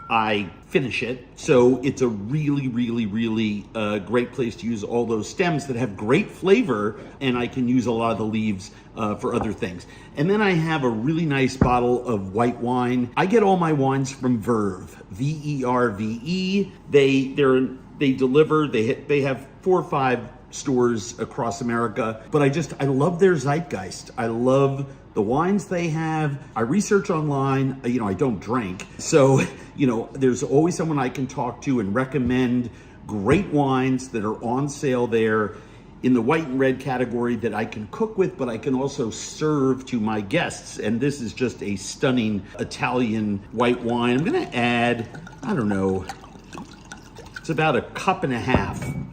I finish it, so it's a really, really, really great place to use all those stems that have great flavor, and I can use a lot of the leaves for other things. And then I have a really nice bottle of white wine. I get all my wines from Verve, V-E-R-V-E. They deliver. They have 4 or 5 stores across America, but I love their zeitgeist. I love the wines they have. I research online. You know, I don't drink, so you know, there's always someone I can talk to and recommend great wines that are on sale there in the white and red category that I can cook with, but I can also serve to my guests. And this is just a stunning Italian white wine. I'm gonna add, I don't know, it's about 1.5 cups. And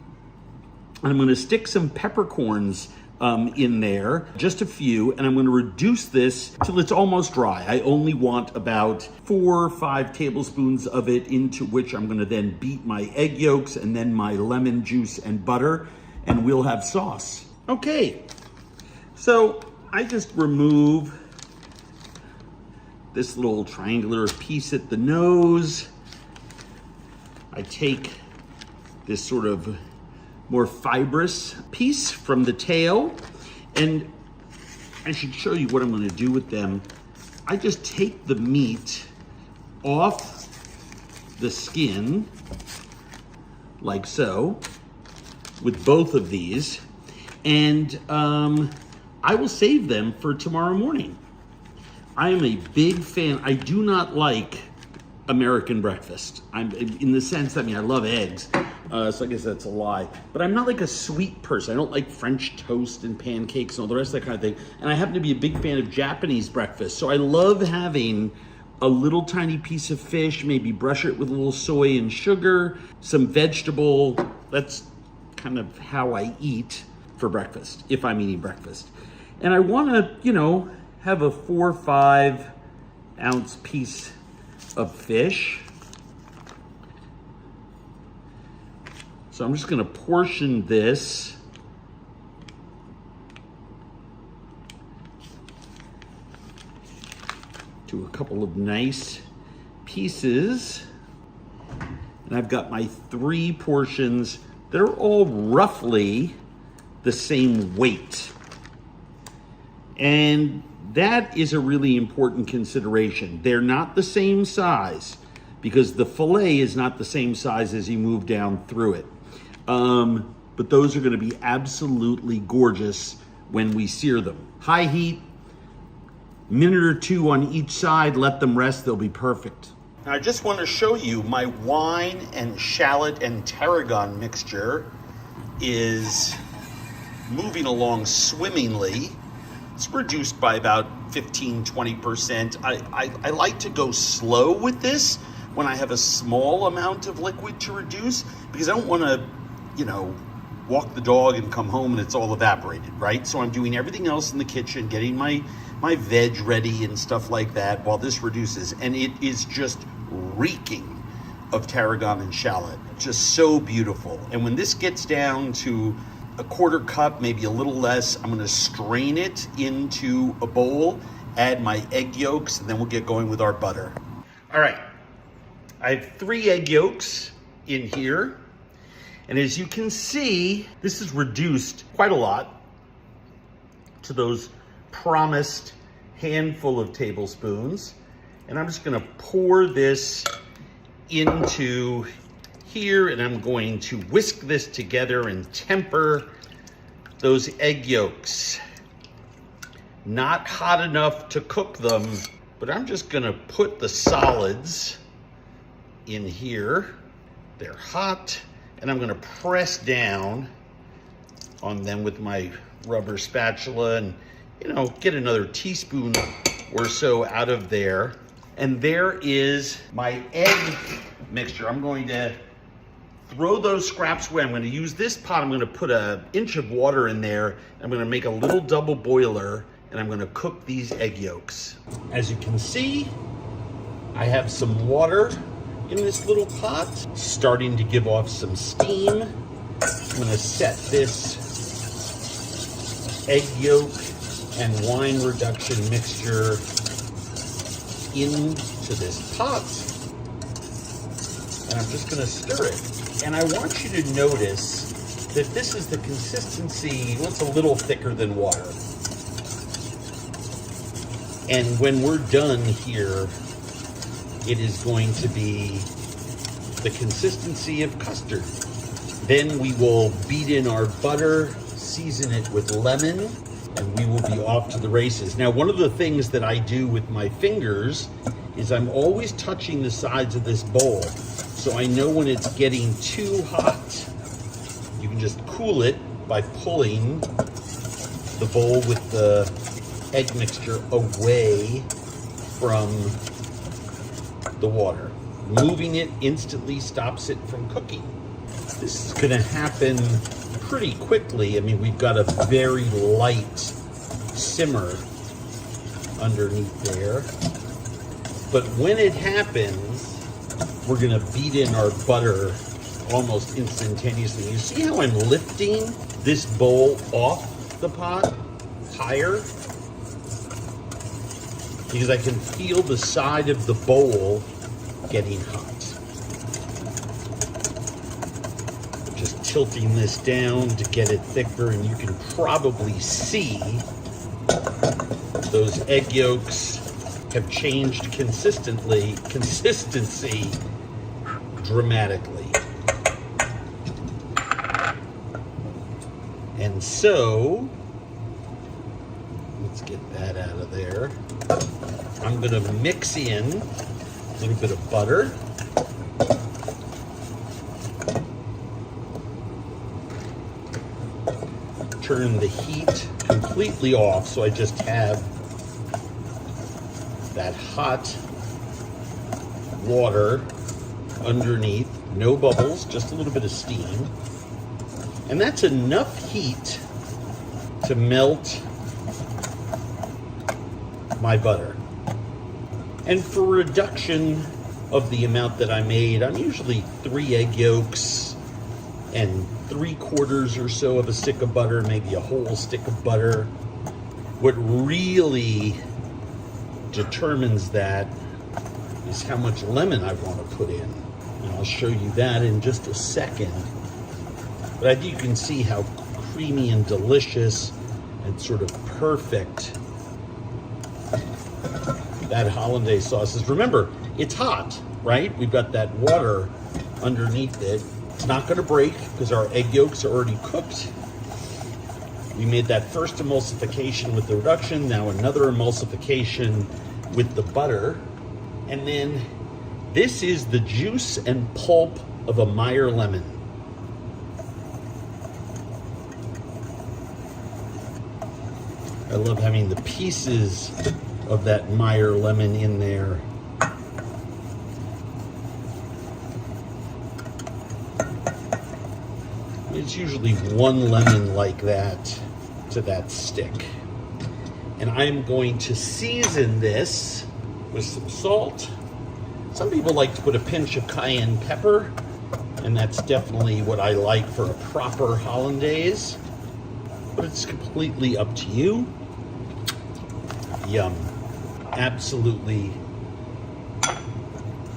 I'm gonna stick some peppercorns in there, just a few, and I'm gonna reduce this till it's almost dry. I only want about 4 or 5 tablespoons of it, into which I'm gonna then beat my egg yolks and then my lemon juice and butter, and we'll have sauce. Okay, so I just remove this little triangular piece at the nose, I take this sort of more fibrous piece from the tail, and I should show you what I'm going to do with them. I just take the meat off the skin, like so, with both of these, and I will save them for tomorrow morning. I am a big fan. I do not like American breakfast. I'm in the sense that, I love eggs, so I guess that's a lie. But I'm not like a sweet person. I don't like French toast and pancakes and all the rest of that kind of thing. And I happen to be a big fan of Japanese breakfast. So I love having a little tiny piece of fish, maybe brush it with a little soy and sugar, some vegetable. That's kind of how I eat for breakfast, if I'm eating breakfast. And I want to, have a 4 or 5 ounce piece of fish. So I'm just going to portion this to a couple of nice pieces. And I've got my 3 portions. They're all roughly the same weight. And that is a really important consideration. They're not the same size because the fillet is not the same size as you move down through it. But those are going to be absolutely gorgeous when we sear them. High heat, minute or 2 on each side, let them rest, they'll be perfect. Now I just want to show you my wine and shallot and tarragon mixture is moving along swimmingly. It's reduced by about 15-20%. I like to go slow with this when I have a small amount of liquid to reduce, because I don't want to, walk the dog and come home and it's all evaporated, right? So I'm doing everything else in the kitchen, getting my veg ready and stuff like that while this reduces. And it is just reeking of tarragon and shallot. Just so beautiful. And when this gets down to a 1/4 cup, maybe a little less, I'm gonna strain it into a bowl, add my egg yolks, and then we'll get going with our butter. All right, I have 3 egg yolks in here. And as you can see, this is reduced quite a lot to those promised handful of tablespoons. And I'm just gonna pour this into here, and I'm going to whisk this together and temper those egg yolks. Not hot enough to cook them, but I'm just gonna put the solids in here. They're hot, and I'm gonna press down on them with my rubber spatula and, get another teaspoon or so out of there. And there is my egg mixture. I'm going to throw those scraps away. I'm going to use this pot. I'm going to put an inch of water in there. I'm going to make a little double boiler, and I'm going to cook these egg yolks. As you can see, I have some water in this little pot, starting to give off some steam. I'm going to set this egg yolk and wine reduction mixture into this pot, and I'm just going to stir it. And I want you to notice that this is the consistency, well, it's a little thicker than water. And when we're done here, it is going to be the consistency of custard. Then we will beat in our butter, season it with lemon, and we will be off to the races. Now, one of the things that I do with my fingers is I'm always touching the sides of this bowl, so I know when it's getting too hot. You can just cool it by pulling the bowl with the egg mixture away from the water. Moving it instantly stops it from cooking. This is gonna happen pretty quickly. I mean, we've got a very light simmer underneath there. But when it happens, we're gonna beat in our butter almost instantaneously. You see how I'm lifting this bowl off the pot higher? Because I can feel the side of the bowl getting hot. tilting this down to get it thicker, and you can probably see those egg yolks have changed consistency dramatically. And so, let's get that out of there. I'm going to mix in a little bit of butter. Turn the heat completely off so I just have that hot water underneath, no bubbles, just a little bit of steam. And that's enough heat to melt my butter. And for reduction of the amount that I made, I'm usually 3 egg yolks and 3/4 or so of a stick of butter, maybe a whole stick of butter. What really determines that is how much lemon I want to put in. And I'll show you that in just a second. But I think you can see how creamy and delicious and sort of perfect that hollandaise sauce is. Remember, it's hot, right? We've got that water underneath it. It's not going to break because our egg yolks are already cooked. We made that first emulsification with the reduction, now another emulsification with the butter. And then this is the juice and pulp of a Meyer lemon. I love having the pieces of that Meyer lemon in there. It's usually 1 lemon like that to that stick. And I'm going to season this with some salt. Some people like to put a pinch of cayenne pepper, and that's definitely what I like for a proper hollandaise, but it's completely up to you. Yum. Absolutely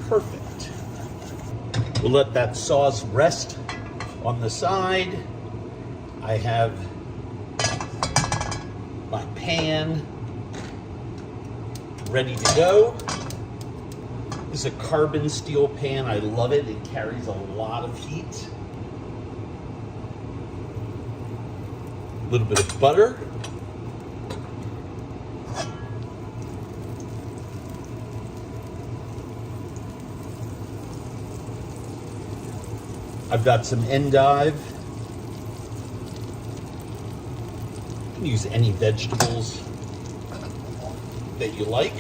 perfect. We'll let that sauce rest on the side. I have my pan ready to go. This is a carbon steel pan. I love it. It carries a lot of heat. A little bit of butter. I've got some endive. You can use any vegetables that you like.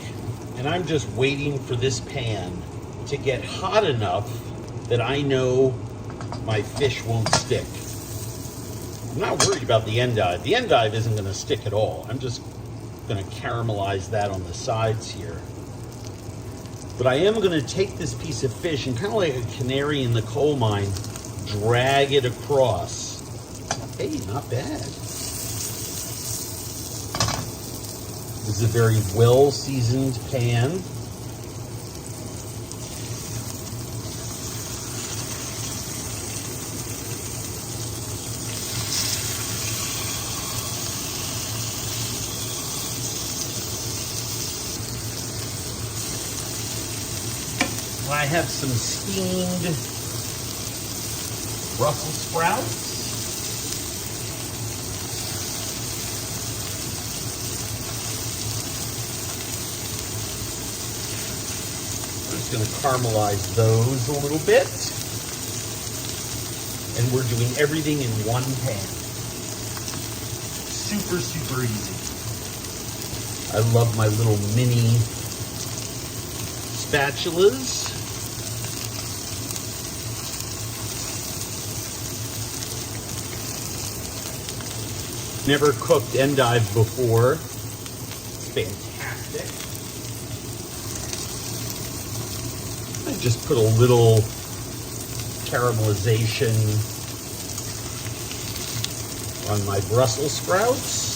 And I'm just waiting for this pan to get hot enough that I know my fish won't stick. I'm not worried about the endive. The endive isn't going to stick at all. I'm just going to caramelize that on the sides here. But I am going to take this piece of fish and kind of like a canary in the coal mine, drag it across. Hey, not bad. This is a very well-seasoned pan. I have some steamed Brussels sprouts. I'm just going to caramelize those a little bit. And we're doing everything in one pan. Super, super easy. I love my little mini spatulas. Never cooked endive before. It's fantastic. I just put a little caramelization on my Brussels sprouts.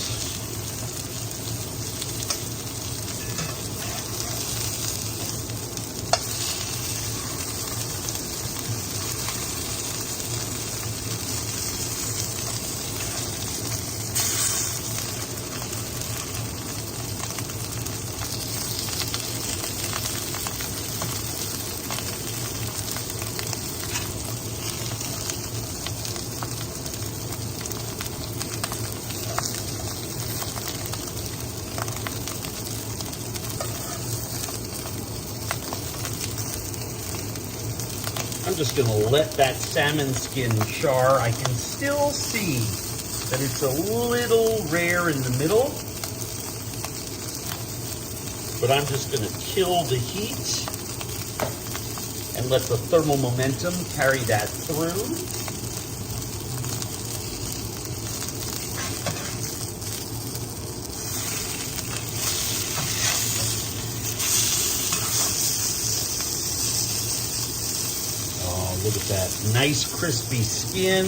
just gonna let that salmon skin char. I can still see that it's a little rare in the middle, but I'm just gonna kill the heat and let the thermal momentum carry that through. Look at that nice crispy skin.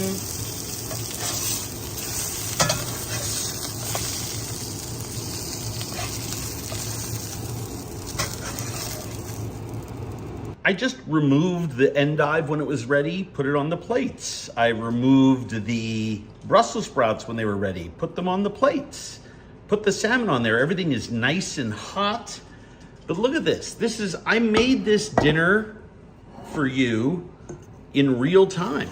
I just removed the endive when it was ready, put it on the plates. I removed the Brussels sprouts when they were ready, put them on the plates. Put the salmon on there. Everything is nice and hot. But look at this. I made this dinner for you in real time.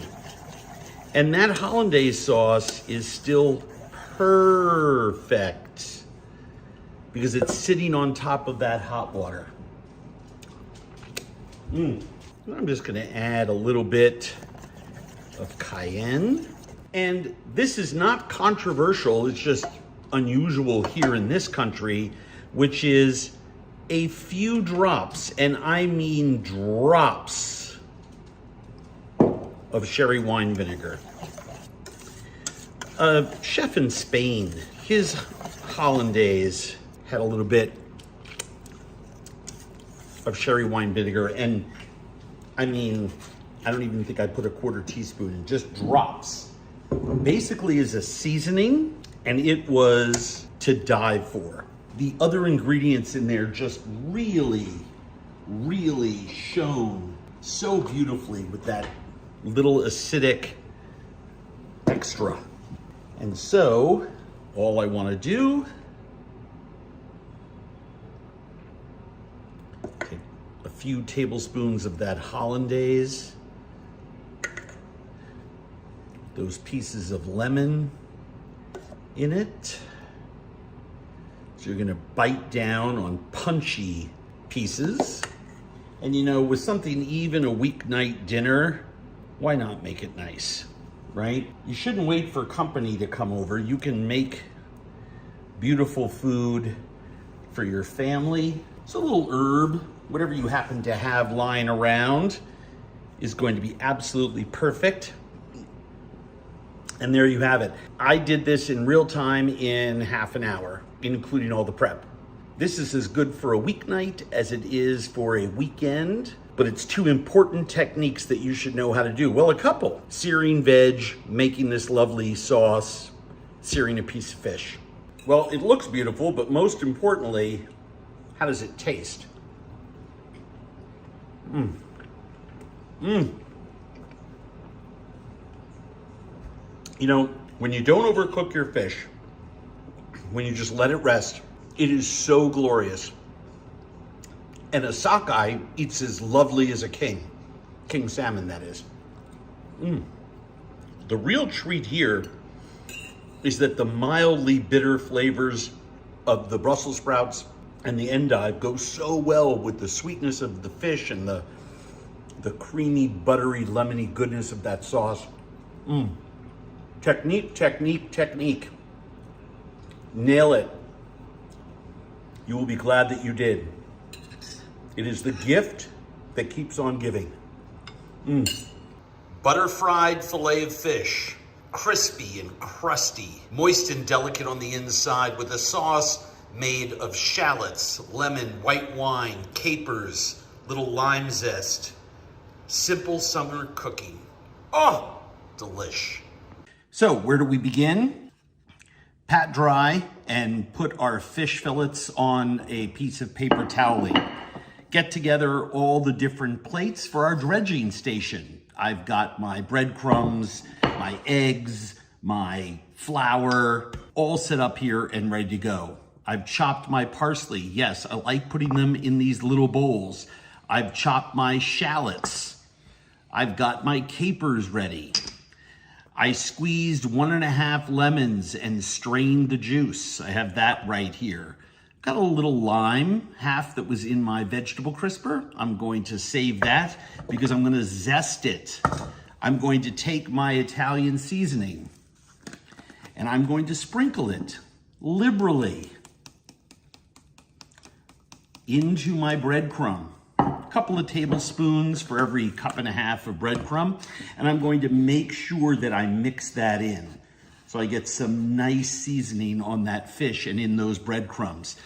And that hollandaise sauce is still perfect because it's sitting on top of that hot water. I'm just gonna add a little bit of cayenne. And this is not controversial, it's just unusual here in this country, which is a few drops, and I mean drops, of sherry wine vinegar. A chef in Spain, his hollandaise had a little bit of sherry wine vinegar, and I mean, I don't even think I put a quarter teaspoon in, just drops. Basically is a seasoning, and it was to die for. The other ingredients in there just really, really shone so beautifully with that little acidic extra. And so all I want to do, take a few tablespoons of that hollandaise, those pieces of lemon in it. So you're going to bite down on punchy pieces. And you know, with something even a weeknight dinner, why not make it nice, right? You shouldn't wait for company to come over. You can make beautiful food for your family. So a little herb, whatever you happen to have lying around, is going to be absolutely perfect. And there you have it. I did this in real time in half an hour, including all the prep. This is as good for a weeknight as it is for a weekend, but it's two important techniques that you should know how to do. Well, a couple. Searing veg, making this lovely sauce, searing a piece of fish. Well, it looks beautiful, but most importantly, how does it taste? You know, when you don't overcook your fish, when you just let it rest, it is so glorious. And a sockeye eats as lovely as a king salmon, that is. The real treat here is that the mildly bitter flavors of the Brussels sprouts and the endive go so well with the sweetness of the fish and the creamy, buttery, lemony goodness of that sauce. Technique, technique, technique. Nail it. You will be glad that you did. It is the gift that keeps on giving. Butter fried fillet of fish, crispy and crusty, moist and delicate on the inside with a sauce made of shallots, lemon, white wine, capers, little lime zest. Simple summer cooking. Oh, delish. So where do we begin? Pat dry and put our fish fillets on a piece of paper toweling. Get together all the different plates for our dredging station. I've got my breadcrumbs, my eggs, my flour, all set up here and ready to go. I've chopped my parsley. Yes, I like putting them in these little bowls. I've chopped my shallots. I've got my capers ready. I squeezed 1.5 lemons and strained the juice. I have that right here. Got a little lime, half that was in my vegetable crisper. I'm going to save that because I'm gonna zest it. I'm going to take my Italian seasoning and I'm going to sprinkle it liberally into my breadcrumb. A couple of tablespoons for every cup and a half of breadcrumb. And I'm going to make sure that I mix that in, so I get some nice seasoning on that fish and in those breadcrumbs.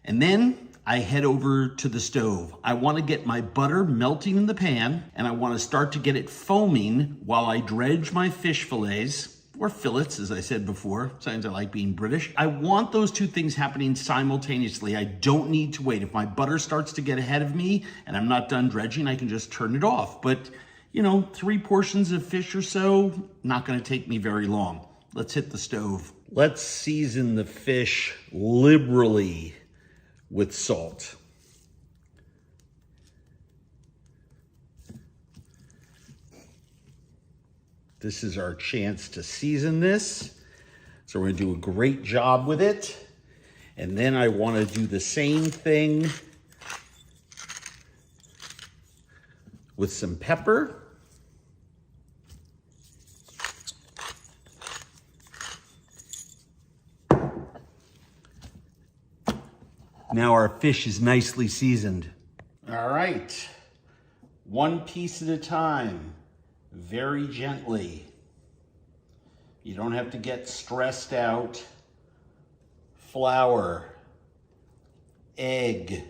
And then I head over to the stove. I want to get my butter melting in the pan, and I want to start to get it foaming while I dredge my fish fillets, or fillets, as I said before. Sometimes I like being British. I want those two things happening simultaneously. I don't need to wait. If my butter starts to get ahead of me and I'm not done dredging, I can just turn it off. But, you know, 3 portions of fish or so, not gonna take me very long. Let's hit the stove. Let's season the fish liberally with salt. This is our chance to season this. So we're gonna do a great job with it. And then I wanna do the same thing with some pepper. Now our fish is nicely seasoned. All right, 1 piece at a time. Very gently. You don't have to get stressed out. Flour, egg,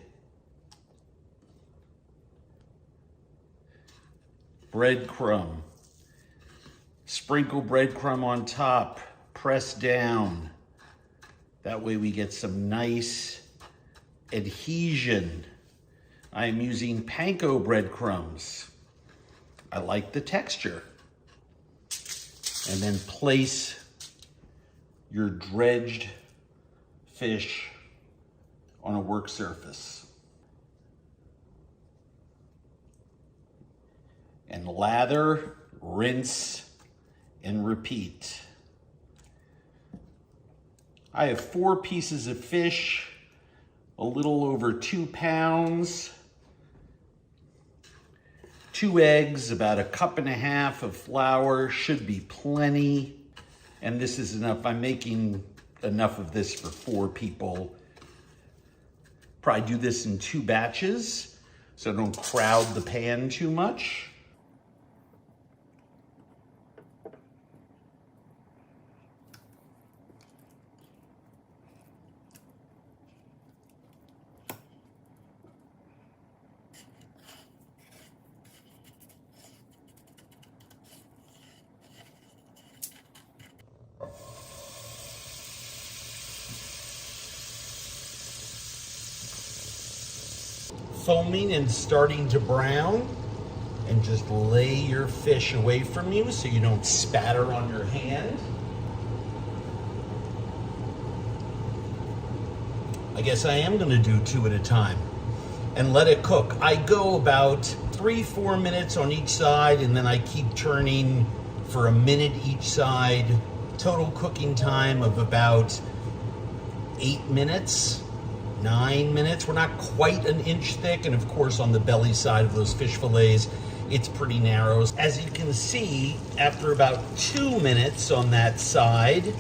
breadcrumb. Sprinkle breadcrumb on top, press down. That way we get some nice adhesion. I am using panko breadcrumbs. I like the texture. And then place your dredged fish on a work surface. And lather, rinse, and repeat. I have 4 pieces of fish, a little over 2 pounds, 2 eggs, about a cup and a half of flour, should be plenty. And this is enough. I'm making enough of this for 4 people. Probably do this in 2 batches, so don't crowd the pan too much. Foaming and starting to brown, and just lay your fish away from you so you don't spatter on your hand. I guess I am going to do 2 at a time and let it cook. I go about 3-4 minutes on each side, and then I keep turning for a minute each side. Total cooking time of about 8 minutes. 9 minutes. We're not quite an inch thick, and of course on the belly side of those fish fillets it's pretty narrow. As you can see, after about 2 minutes on that side,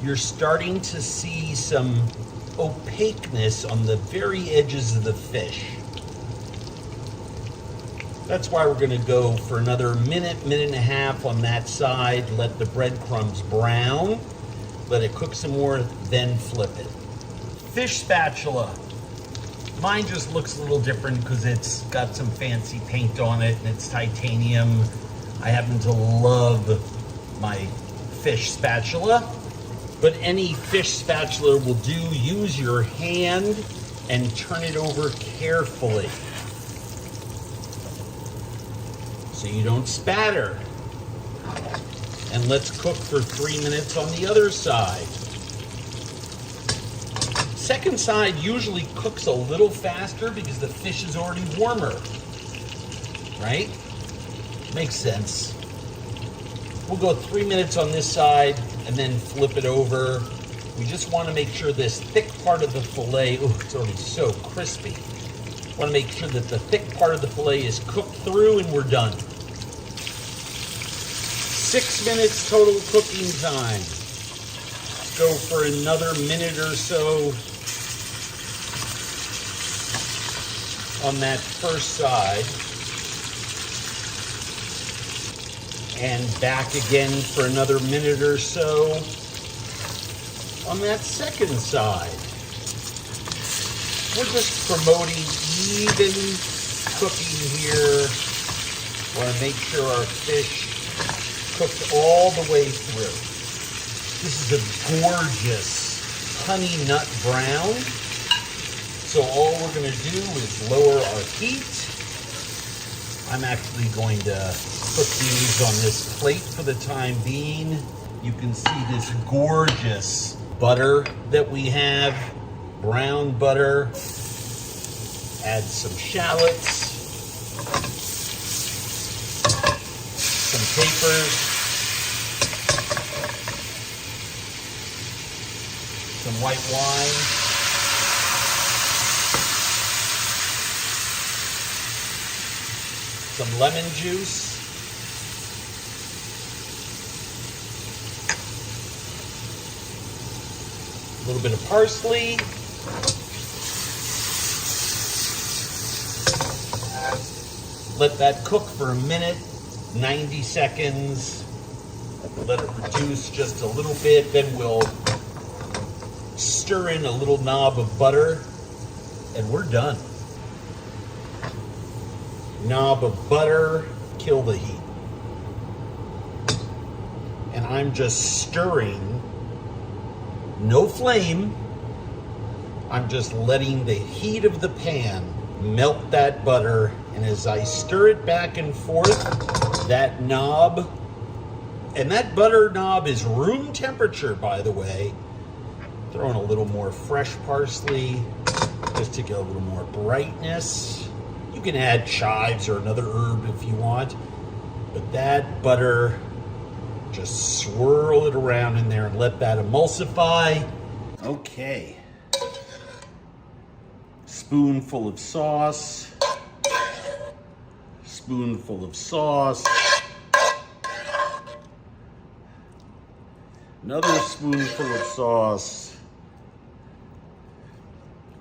you're starting to see some opaqueness on the very edges of the fish. That's why we're going to go for another minute, minute and a half on that side. Let the breadcrumbs brown, let it cook some more, then flip it. Fish spatula. Mine just looks a little different because it's got some fancy paint on it and it's titanium. I happen to love my fish spatula, but any fish spatula will do. Use your hand and turn it over carefully so you don't spatter. And let's cook for 3 minutes on the other side. Second side usually cooks a little faster because the fish is already warmer, right? Makes sense. We'll go 3 minutes on this side and then flip it over We just want to make sure this thick part of the fillet, oh, it's already so crispy. Want to make sure that the thick part of the fillet is cooked through, and we're done. 6 minutes total cooking time. Let's go for another minute or so on that first side. And back again for another minute or so on that second side. We're just promoting even cooking here. Want to make sure our fish cooked all the way through. This is a gorgeous honey nut brown. So all we're going to do is lower our heat. I'm actually going to put these on this plate for the time being. You can see this gorgeous butter that we have, brown butter. Add some shallots, some capers, some white wine, some lemon juice, a little bit of parsley, let that cook for a minute, 90 seconds. Let it reduce just a little bit. Then we'll stir in a little knob of butter, and we're done. Knob of butter, kill the heat. And I'm just stirring, no flame. I'm just letting the heat of the pan melt that butter, and as I stir it back and forth, that knob, and that butter knob is room temperature, by the way. Throw in a little more fresh parsley just to get a little more brightness. You can add chives or another herb if you want, but that butter, just swirl it around in there and let that emulsify. Okay. Spoonful of sauce, spoonful of sauce, another spoonful of sauce,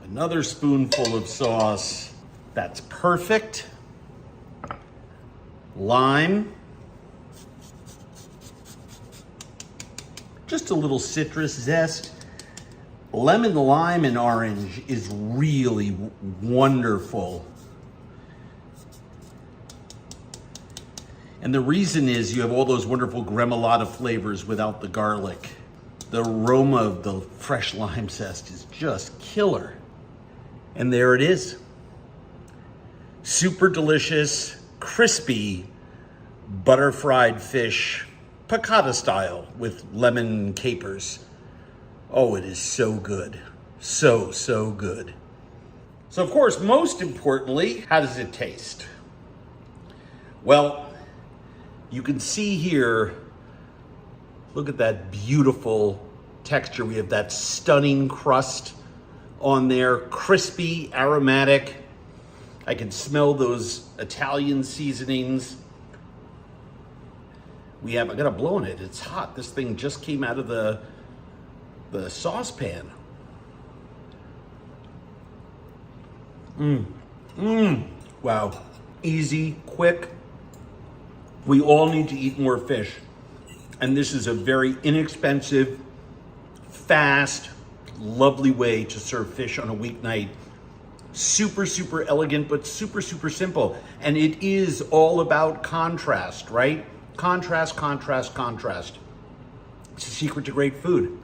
another spoonful of sauce. That's perfect. Lime, just a little citrus zest. Lemon, lime, and orange is really wonderful. And the reason is you have all those wonderful gremolata flavors without the garlic. The aroma of the fresh lime zest is just killer. And there it is. Super delicious, crispy, butter fried fish, piccata style with lemon and capers. Oh, it is so good. So, so good. So, of course, most importantly, how does it taste? Well, you can see here, look at that beautiful texture. We have that stunning crust on there, crispy, aromatic. I can smell those Italian seasonings. I gotta blow on it, it's hot. This thing just came out of the saucepan. Wow, easy, quick. We all need to eat more fish. And this is a very inexpensive, fast, lovely way to serve fish on a weeknight. Super, super elegant, but super, super simple. And it is all about contrast, right? Contrast, contrast, contrast. It's a secret to great food.